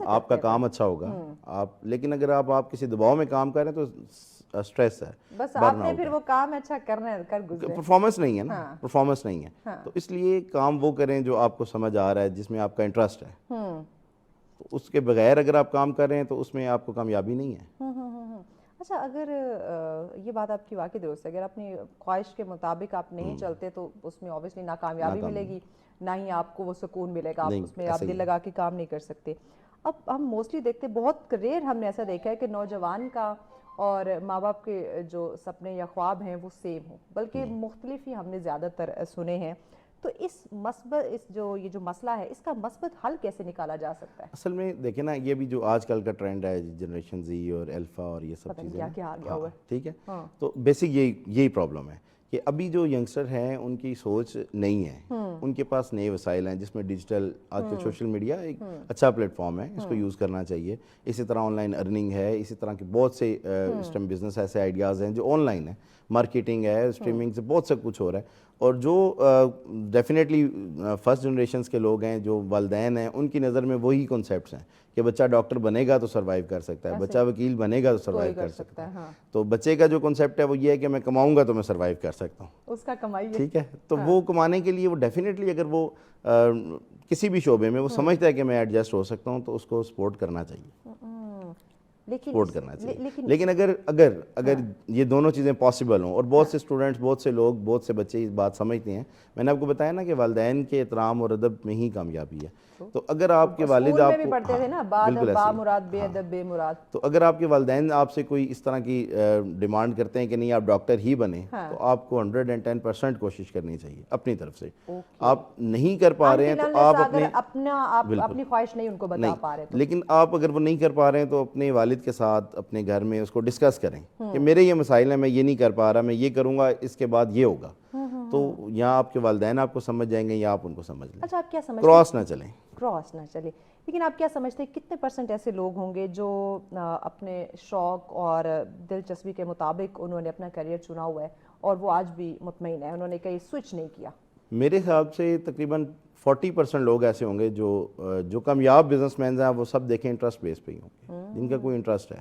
آپ کا کام اچھا ہوگا. آپ لیکن اگر آپ کسی دباؤ میں کام کر رہے ہیں تو سٹریس ہے, بس آپ نے پھر وہ کام اچھا کرنا ہے, کر گزرے. پرفارمنس نہیں ہے نا, پرفارمنس نہیں ہے. تو اس لیے کام وہ کریں جو آپ کو سمجھ آ رہا ہے, جس میں آپ کا انٹرسٹ ہے. تو اس کے بغیر اگر آپ کام کر رہے ہیں تو اس میں آپ کو کامیابی نہیں ہے. اچھا اگر یہ بات آپ کی واقعی درست ہے, اگر اپنی خواہش کے مطابق آپ نہیں چلتے تو اس میں اوبیسلی نہ کامیابی ملے گی, نہ ہی آپ کو وہ سکون ملے گا, آپ اس میں آپ دل لگا کے کام نہیں کر سکتے. اب ہم موسٹلی دیکھتے, بہت ریئر ہم نے ایسا دیکھا ہے کہ نوجوان کا اور ماں باپ کے جو سپنے یا خواب ہیں وہ سیم ہوں, بلکہ مختلف ہی ہم نے زیادہ تر سنے ہیں. تو اس مثبت یہ جو مسئلہ ہے اس کا مثبت حل کیسے نکالا جا سکتا ہے؟ اصل میں دیکھیں نا, یہ بھی جو آج کل کا ٹرینڈ ہے جنریشن زی اور الفا اور یہ سب چیزیں, کیا آ گیا ہوا ہے, ٹھیک ہے. تو بیسک یہی پرابلم ہے کہ ابھی جو ینگسٹر ہیں ان کی سوچ نہیں ہے, ان کے پاس نئے وسائل ہیں جس میں ڈیجیٹل, آج کل سوشل میڈیا ایک اچھا پلیٹ فارم ہے, اس کو یوز کرنا چاہیے. اسی طرح آن لائن ارننگ ہے, اسی طرح کے بہت سے اس ٹائم بزنس ایسے آئیڈیاز ہیں جو آن لائن ہیں, مارکیٹنگ ہے, اسٹریمنگ سے بہت سا کچھ ہو رہا ہے. اور جو ڈیفینیٹلی فرسٹ جنریشنز کے لوگ ہیں, جو والدین ہیں, ان کی نظر میں وہی کنسیپٹس ہیں کہ بچہ ڈاکٹر بنے گا تو سروائیو کر سکتا ہے, بچہ وکیل بنے گا تو سروائیو کر سکتا ہے. تو بچے کا جو کنسیپٹ ہے وہ یہ ہے کہ میں کماؤں گا تو میں سروائیو کر سکتا ہوں, اس کا کمائی ہے, ٹھیک ہے. تو وہ کمانے کے لیے وہ ڈیفینیٹلی اگر وہ کسی بھی شعبے میں وہ سمجھتا ہے کہ میں ایڈجسٹ ہو سکتا ہوں تو اس کو سپورٹ کرنا چاہیے, سپورٹ کرنا چاہیے. لیکن اگر یہ دونوں چیزیں پاسبل ہوں, اور بہت سے اسٹوڈنٹس, بہت سے لوگ, بہت سے بچے اس بات سمجھتے ہیں, میں نے آپ کو بتایا نا کہ والدین کے احترام اور ادب میں ہی کامیابی ہے. تو اگر آپ کے والد آپ کو پڑھتے تھے نا با مراد بے ادب بے مراد, تو اگر آپ کے والدین آپ سے کوئی اس طرح کی ڈیمانڈ کرتے ہیں کہ نہیں آپ ڈاکٹر ہی بنیں, تو آپ کو 110% کوشش کرنی چاہیے اپنی طرف سے. آپ نہیں کر پا رہے ہیں تو آپ اپنی خواہش نہیں ان کو بتا پا رہے, لیکن آپ اگر وہ نہیں کر پا رہے ہیں تو اپنے والد کے ساتھ اپنے گھر میں اس کو ڈسکس کریں کہ میرے یہ مسائل ہیں, میں یہ نہیں کر پا رہا, میں یہ کروں گا, اس کے بعد یہ ہوگا. تو یہاں آپ کے والدین آپ کو سمجھ جائیں گے یا آپ ان کو سمجھ لیں. اچھا آپ کیا سمجھتے ہیں, کراس نہ چلیں. لیکن آپ کیا سمجھتے ہیں کتنے پرسنٹ ایسے لوگ ہوں گے جو اپنے شوق اور دلچسپی کے مطابق انہوں نے اپنا کیریئر چنا ہوا ہے اور وہ آج بھی مطمئن ہے, انہوں نے کہیں سوئچ نہیں کیا؟ میرے خیال سے تقریباً 40% لوگ ایسے ہوں گے جو کامیاب بزنس مینز ہیں, وہ سب دیکھیں انٹرسٹ بیس پہ ہی ہوں گے, جن کا کوئی انٹرسٹ ہے.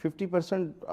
50%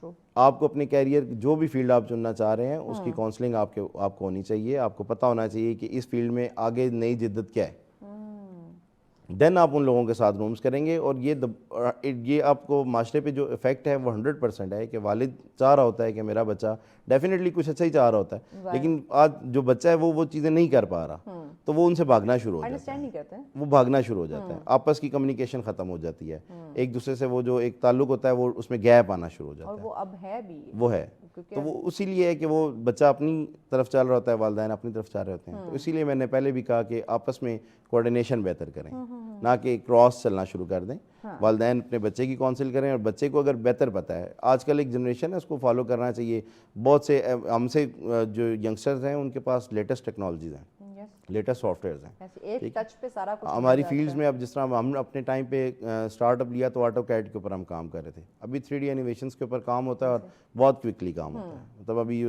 True. آپ کو اپنے کیریئر جو بھی فیلڈ آپ چننا چاہ رہے ہیں اس کی کاؤنسلنگ آپ کو ہونی چاہیے. آپ کو پتہ ہونا چاہیے کہ اس فیلڈ میں آگے نئی جدت کیا ہے. دین آپ ان لوگوں کے ساتھ رومز کریں گے. اور یہ آپ کو معاشرے پہ جو افیکٹ ہے وہ 100% ہے کہ والد چاہ رہا ہوتا ہے کہ میرا بچہ ڈیفینیٹلی کچھ اچھا ہی چاہ رہا ہوتا ہے, لیکن آج جو بچہ ہے وہ چیزیں نہیں کر پا رہا, تو وہ ان سے بھاگنا شروع ہو جاتا انڈرسٹینڈ ہے, نہیں کرتے ہیں. وہ بھاگنا شروع ہو جاتا ہے, آپس کی کمیونیکیشن ختم ہو جاتی ہے, ایک دوسرے سے وہ جو ایک تعلق ہوتا ہے وہ اس میں گیپ آنا شروع ہو جاتا اور ہے. وہ اب ہے بھی, وہ ہے تو وہ اسی لیے ہے کہ وہ بچہ اپنی طرف چل رہا ہوتا ہے, والدین اپنی طرف چل رہے ہوتے ہیں. تو اسی لیے میں نے پہلے بھی کہا کہ آپس میں کوآرڈینیشن بہتر کریں, نہ کہ کراس چلنا شروع کر دیں. والدین اپنے بچے کی کونسل کریں, اور بچے کو اگر بہتر پتہ ہے, آج کل ایک جنریشن ہے اس کو فالو کرنا چاہیے. بہت سے ہم سے جو ینگسٹرز ہیں ان کے پاس لیٹسٹ ٹیکنالوجیز ہیں, لیٹسٹ سافٹ ویئرز ہیں. ایک ٹچ پہ سارا کچھ ہماری فیلڈز میں اب جس طرح ہم نے اپنے ٹائم پہ اسٹارٹ اپ لیا تو آٹو کیڈ کے اوپر ہم کام کر رہے تھے. ابھی 3D اینیمیشنس کے اوپر کام ہوتا ہے اور بہت کوئکلی کام ہوتا ہے. مطلب ابھی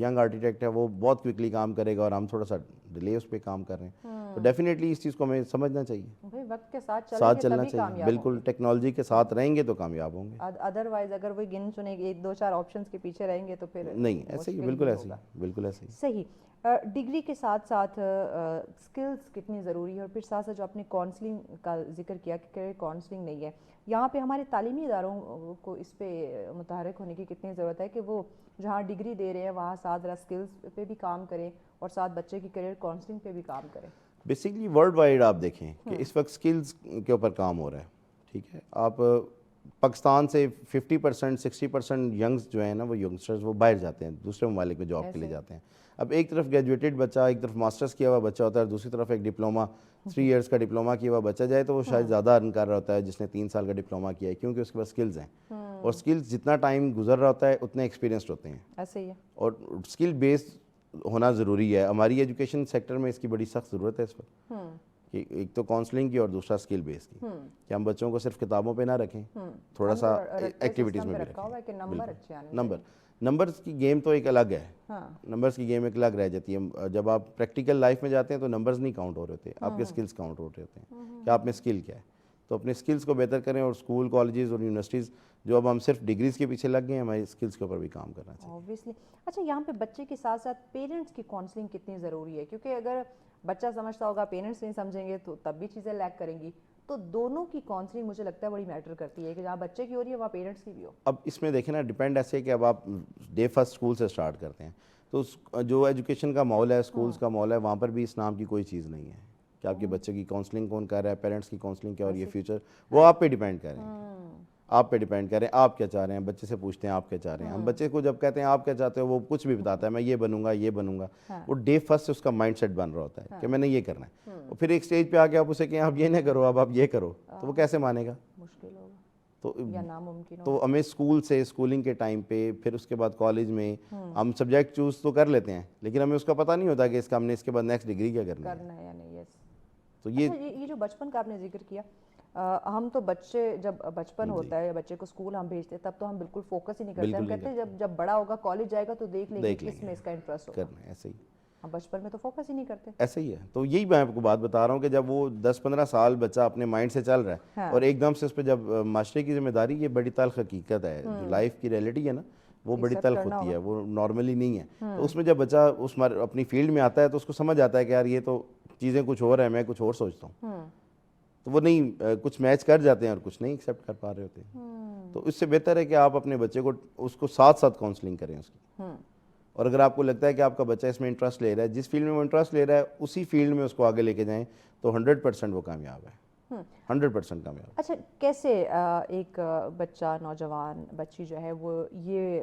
ینگ آرکیٹیکٹ ہے وہ بہت کوئکلی کام کرے گا اور ہم تھوڑا سا ڈیلے اس پہ کام کر رہے ہیں. تو ڈیفینیٹلی اس چیز کو ہمیں سمجھنا چاہیے, وقت کے ساتھ چلنا چاہیے. بالکل ٹیکنالوجی کے ساتھ رہیں گے تو کامیاب ہوں گے. ادروائز اگر وہ گن چنے ایک دو چار آپشنز کے پیچھے رہیں گے تو پھر نہیں. ایسے ہی بالکل ایسے ہی بالکل ایسے ہی. صحیح. ڈگری کے ساتھ ساتھ اسکلز کتنی ضروری ہے, اور پھر ساتھ ساتھ جو آپ نے کاؤنسلنگ کا ذکر کیا کہ کیریئر کاؤنسلنگ نہیں ہے, یہاں پہ ہمارے تعلیمی اداروں کو اس پہ متحرک ہونے کی کتنی ضرورت ہے کہ وہ جہاں ڈگری دے رہے ہیں وہاں ساتھ ذرا اسکلز پہ بھی کام کریں اور ساتھ بچے کی کیریئر کاؤنسلنگ پہ بھی کام کریں. بیسکلی ورلڈ وائڈ آپ دیکھیں کہ اس وقت اسکلز کے اوپر کام ہو رہا ہے. ٹھیک ہے, آپ پاکستان سے 50% 60% ینگز جو ہیں نا, وہ ینگسٹرز وہ باہر جاتے ہیں, دوسرے ممالک میں جاب کے لیے جاتے ہیں. اب ایک طرف گریجویٹڈ بچہ, ایک طرف ماسٹرز کیا ہوا بچہ ہوتا ہے, اور دوسری طرف ایک ڈپلوما 3 ایئرس کا ڈپلوما کیا ہوا بچہ جائے تو وہ شاید زیادہ ارن کر رہا ہوتا ہے جس نے 3 سال کا ڈپلوما کیا ہے, کیونکہ اس کے پاس اسکلز ہیں. اور اسکلز جتنا ٹائم گزر رہا ہوتا ہے اتنے ایکسپیرینسڈ ہوتے ہیں. ایسے ہی ہے. اور اسکل بیس ہونا ضروری ہے. ہماری ایجوکیشن سیکٹر میں اس کی بڑی سخت ضرورت ہے اس وقت, کہ ایک تو کاؤنسلنگ کی اور دوسرا اسکل بیس کی, کہ ہم بچوں کو صرف کتابوں پہ نہ رکھیں, تھوڑا سا ایکٹیویٹیز میں بھی رکھیں. نمبرز کی گیم تو ایک الگ ہے, نمبرز کی گیم ایک الگ رہ جاتی ہے. جب آپ پریکٹیکل لائف میں جاتے ہیں تو نمبرز نہیں کاؤنٹ ہو رہے ہوتے, آپ کے اسکلز کاؤنٹ ہو رہے ہوتے ہیں کہ آپ میں اسکل کیا ہے. تو اپنے اسکلز کو بہتر کریں, اور اسکول کالجز اور یونیورسٹیز جو اب ہم صرف ڈگریز کے پیچھے لگ گئے ہیں, ہماری اسکلز کے اوپر بھی کام کرنا چاہیے. اوبویسلی. اچھا, یہاں پہ بچے کے ساتھ ساتھ پیرنٹس کی کاؤنسلنگ کتنی ضروری ہے, کیونکہ اگر بچہ سمجھتا ہوگا پیرنٹس نہیں سمجھیں گے تو تب بھی چیزیں لیک کریں گی. تو دونوں کی کاؤنسلنگ مجھے لگتا ہے بڑی میٹر کرتی ہے, کہ جہاں بچے کی ہو رہی ہے وہاں پیرنٹس کی بھی ہو. اب اس میں دیکھیں نا, ڈیپینڈ ایسے ہے کہ اب آپ ڈے فرسٹ اسکول سے اسٹارٹ کرتے ہیں تو جو ایجوکیشن کا ماحول ہے, اسکولس کا ماحول ہے, وہاں پر بھی اس نام کی کوئی چیز نہیں ہے کہ آپ کے بچے کی کاؤنسلنگ کون کر رہا ہے, پیرنٹس کی کاؤنسلنگ کیا, اور یہ فیوچر وہ آپ پہ ڈیپینڈ کر رہے ہیں. آپ پہ ڈیپینڈ کریں آپ کیا چاہ رہے ہیں. بچے سے پوچھتے ہیں آپ کیا چاہ رہے ہیں. ہم بچے کو جب کہتے ہیں آپ کیا چاہتے ہو, وہ کچھ بھی بتاتا ہے, میں یہ بنوں گا یہ بنوں گا. وہ ڈے فرسٹ سے اس کا مائنڈ سیٹ بن رہا ہوتا ہے کہ میں نے یہ کرنا ہے. اور پھر ایک اسٹیج پہ آ کے آپ اسے کہیں آپ یہ نہ کرو, اب آپ یہ کرو, تو وہ کیسے مانے گا؟ مشکل ہوگا تو یا ناممکن. تو ہمیں اسکول سے, اسکولنگ کے ٹائم پہ, پھر اس کے بعد کالج میں ہم سبجیکٹ چوز تو کر لیتے ہیں, لیکن ہمیں اس کا پتہ نہیں ہوتا کہ اس کا ہم نے اس کے بعد نیکسٹ ڈگری کیا کرنا ہے یا نہیں. یس. تو یہ جو بچپن کا آپ نے ذکر کیا, ہم تو بچے جب بچپن ہوتا ہے, بچے کو اسکول ہم بھیجتے ہیں, تب تو ہم بالکل فوکس ہی نہیں کرتے. ہم کہتے ہیں جب بڑا ہوگا, کالج جائے گا تو دیکھ لیں گے کس میں اس کا انٹرسٹ ہوگا. ایسے ہی ہم بچپن میں تو فوکس ہی نہیں کرتے. ایسے ہی ہے. تو یہی میں آپ کو بات بتا رہا ہوں کہ جب وہ 10-15 سال بچہ اپنے مائنڈ سے چل رہا ہے, اور ایک دم سے اس پہ جب معاشرے کی ذمہ داری, یہ بڑی تلخ حقیقت ہے, جو لائف کی ریئلٹی ہے نا وہ بڑی تلخ ہوتی ہے, وہ نارملی نہیں ہے. تو اس میں جب بچہ اس اپنی فیلڈ میں آتا ہے تو اس کو سمجھ آتا ہے کہ یار یہ تو چیزیں کچھ اور ہیں, میں کچھ اور سوچتا ہوں. تو وہ نہیں, کچھ میچ کر جاتے ہیں اور کچھ نہیں ایکسیپٹ کر پا رہے ہوتے ہیں. تو اس سے بہتر ہے کہ آپ اپنے بچے کو اس کو ساتھ ساتھ کاؤنسلنگ کریں اس کی. اور اگر آپ کو لگتا ہے کہ آپ کا بچہ اس میں انٹرسٹ لے رہا ہے, جس فیلڈ میں وہ انٹرسٹ لے رہا ہے اسی فیلڈ میں اس کو آگے لے کے جائیں, تو 100% وہ کامیاب ہے. 100% کامیاب. اچھا, کیسے ایک بچہ, نوجوان بچی جو ہے وہ یہ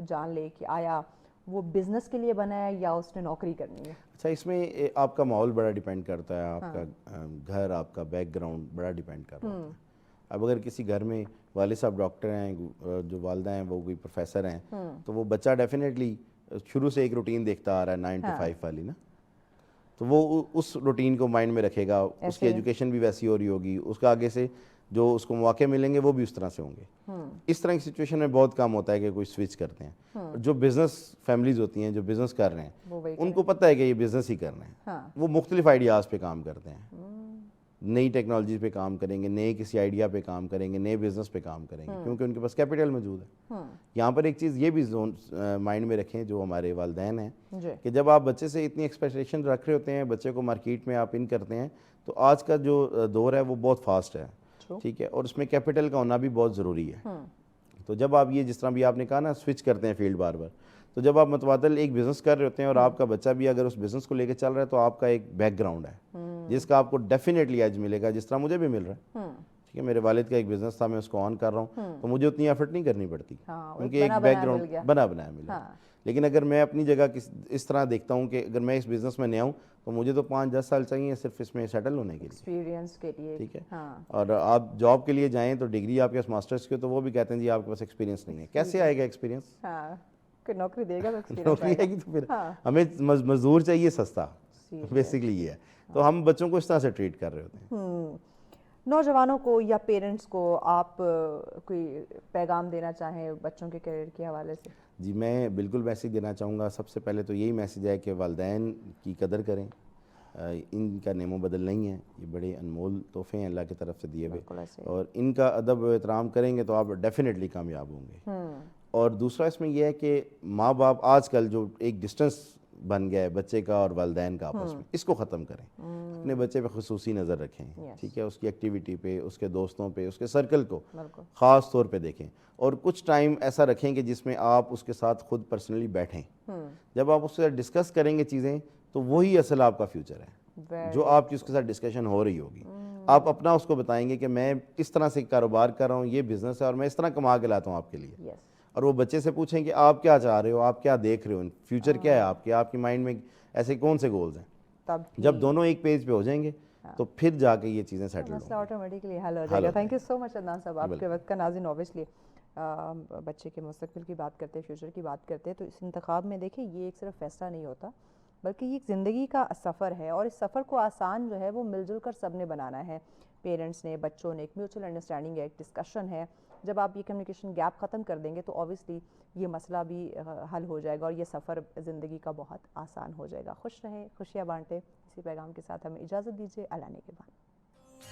جان لے کہ آیا وہ بزنس کے لیے بنا ہے یا اس نے نوکری کرنی ہے؟ اچھا, اس میں آپ کا ماحول بڑا ڈیپینڈ کرتا ہے, آپ کا گھر, آپ کا بیک گراؤنڈ بڑا ڈیپینڈ کر رہا ہوتا ہے. اب اگر کسی گھر میں والد صاحب ڈاکٹر ہیں, جو والدہ ہیں وہ کوئی پروفیسر ہیں, تو وہ بچہ ڈیفینیٹلی شروع سے ایک روٹین دیکھتا آ رہا ہے 9 to 5 والی نا, تو وہ اس روٹین کو مائنڈ میں رکھے گا. اس کی ایجوکیشن بھی ویسی ہو رہی ہوگی, اس کا آگے سے جو اس کو مواقع ملیں گے وہ بھی اس طرح سے ہوں گے. اس طرح کی سچویشن میں بہت کم ہوتا ہے کہ کوئی سوئچ کرتے ہیں. جو بزنس فیملیز ہوتی ہیں, جو بزنس کر رہے ہیں, ان کو پتہ ہے کہ یہ بزنس ہی کرنا ہے, وہ مختلف آئیڈیاز پہ کام کرتے ہیں. نئی ٹیکنالوجی پہ کام کریں گے, نئے کسی آئیڈیا پہ کام کریں گے, نئے بزنس پہ کام کریں گے, کیونکہ ان کے پاس کیپٹل موجود ہے. یہاں پر ایک چیز یہ بھی مائنڈ میں رکھیں جو ہمارے والدین ہیں, کہ جب آپ بچے سے اتنی ایکسپیکٹیشن رکھ رہے ہوتے ہیں, بچے کو مارکیٹ میں آپ ان کرتے ہیں, تو آج کا جو دور ہے وہ بہت فاسٹ ہے, ٹھیک ہے, اور اس میں کیپٹل کا ہونا بھی بہت ضروری ہے. تو جب آپ یہ جس طرح بھی آپ نے کہا نا سوئچ کرتے ہیں فیلڈ بار بار, تو جب آپ متبادل ایک بزنس کر رہے ہوتے ہیں اور آپ کا بچہ بھی اگر اس بزنس کو لے کے چل رہا ہے, تو آپ کا ایک بیک گراؤنڈ ہے جس کا آپ کو ڈیفینیٹلی ایج ملے گا, جس طرح مجھے بھی مل رہا ہے. ٹھیک ہے, میرے والد کا ایک بزنس تھا, میں اس کو آن کر رہا ہوں, تو مجھے اتنی ایفرٹ نہیں کرنی پڑتی کیونکہ ایک بیک گراؤنڈ بنا بنایا ملا. لیکن اگر میں اپنی جگہ اس طرح دیکھتا ہوں کہ اگر میں اس بزنس میں نیا ہوں, تو مجھے تو 5-10 سال چاہیے صرف اس میں سیٹل ہونے کے لیے, ایکسپیرینس کے لیے. ٹھیک ہے. اور آپ جاب کے لیے جائیں تو ڈگری آپ کے پاس ماسٹرس کی, تو وہ بھی کہتے ہیں جی آپ کے پاس ایکسپیرینس نہیں ہے. کیسے آئے گا ایکسپیرینس؟ کہ نوکری دے گا تو ایکسپیرینس نوکری آئے گی تو پھر ہمیں مزدور چاہیے سستا, بیسکلی یہ ہے. تو ہم بچوں کو اس طرح سے ٹریٹ کر رہے ہوتے ہیں. نوجوانوں کو یا پیرنٹس کو آپ کوئی پیغام دینا چاہیں بچوں کے کیریئر کے حوالے سے؟ جی میں بالکل میسیج دینا چاہوں گا. سب سے پہلے تو یہی میسیج ہے کہ والدین کی قدر کریں, ان کا نعم و بدل نہیں ہے, یہ بڑے انمول تحفے ہیں اللہ کی طرف سے دیے ہوئے, اور ان کا ادب و احترام کریں گے تو آپ ڈیفینیٹلی کامیاب ہوں گے. اور دوسرا اس میں یہ ہے کہ ماں باپ آج کل جو ایک ڈسٹنس بن گیا ہے بچے کا اور والدین کا آپس میں, اس کو ختم کریں. اپنے بچے پہ خصوصی نظر رکھیں, ٹھیک ہے, اس کی ایکٹیویٹی پہ, اس کے دوستوں پہ, اس کے سرکل کو خاص طور پہ دیکھیں, اور کچھ ٹائم ایسا رکھیں کہ جس میں آپ اس کے ساتھ خود پرسنلی بیٹھیں. جب آپ اس کے ساتھ ڈسکس کریں گے چیزیں, تو وہی اصل آپ کا فیوچر ہے, جو آپ کی اس کے ساتھ ڈسکشن ہو رہی ہوگی. آپ اپنا اس کو بتائیں گے کہ میں اس طرح سے کاروبار کر رہا ہوں, یہ بزنس ہے, اور میں اس طرح کما کے لاتا ہوں آپ کے لیے. اور وہ بچے سے پوچھیں کہ آپ کیا چاہ رہے ہو, آپ کیا دیکھ رہے ہو, فیوچر کیا ہے آپ کے مائنڈ میں ایسے کون سے گولز ہیں. جب دونوں ایک پیج پہ ہو جائیں گے تو پھر جا کے یہ چیزیں سیٹل ہوں گی, مسئلہ آٹومیٹکلی حل ہو جائے گا. تھینک یو سو مچ عدنان صاحب آپ کے وقت کا. ناظرین اوبیسلی بچے کے مستقبل کی بات کرتے ہیں, فیوچر کی بات کرتے ہیں, تو اس انتخاب میں دیکھیں یہ ایک صرف فیصلہ نہیں ہوتا بلکہ یہ ایک زندگی کا سفر ہے, اور اس سفر کو آسان جو ہے وہ مل جل کر سب نے بنانا ہے. پیرنٹس نے, بچوں نے, ایک میوچل انڈرسٹینڈنگ ہے, ایک ڈسکشن ہے. جب آپ یہ کمیونیکیشن گیپ ختم کر دیں گے تو اوبیسلی یہ مسئلہ بھی حل ہو جائے گا, اور یہ سفر زندگی کا بہت آسان ہو جائے گا. خوش رہیں, خوشیاں بانٹیں. اسی پیغام کے ساتھ ہمیں اجازت دیجیے. اللہ نے کے بعد.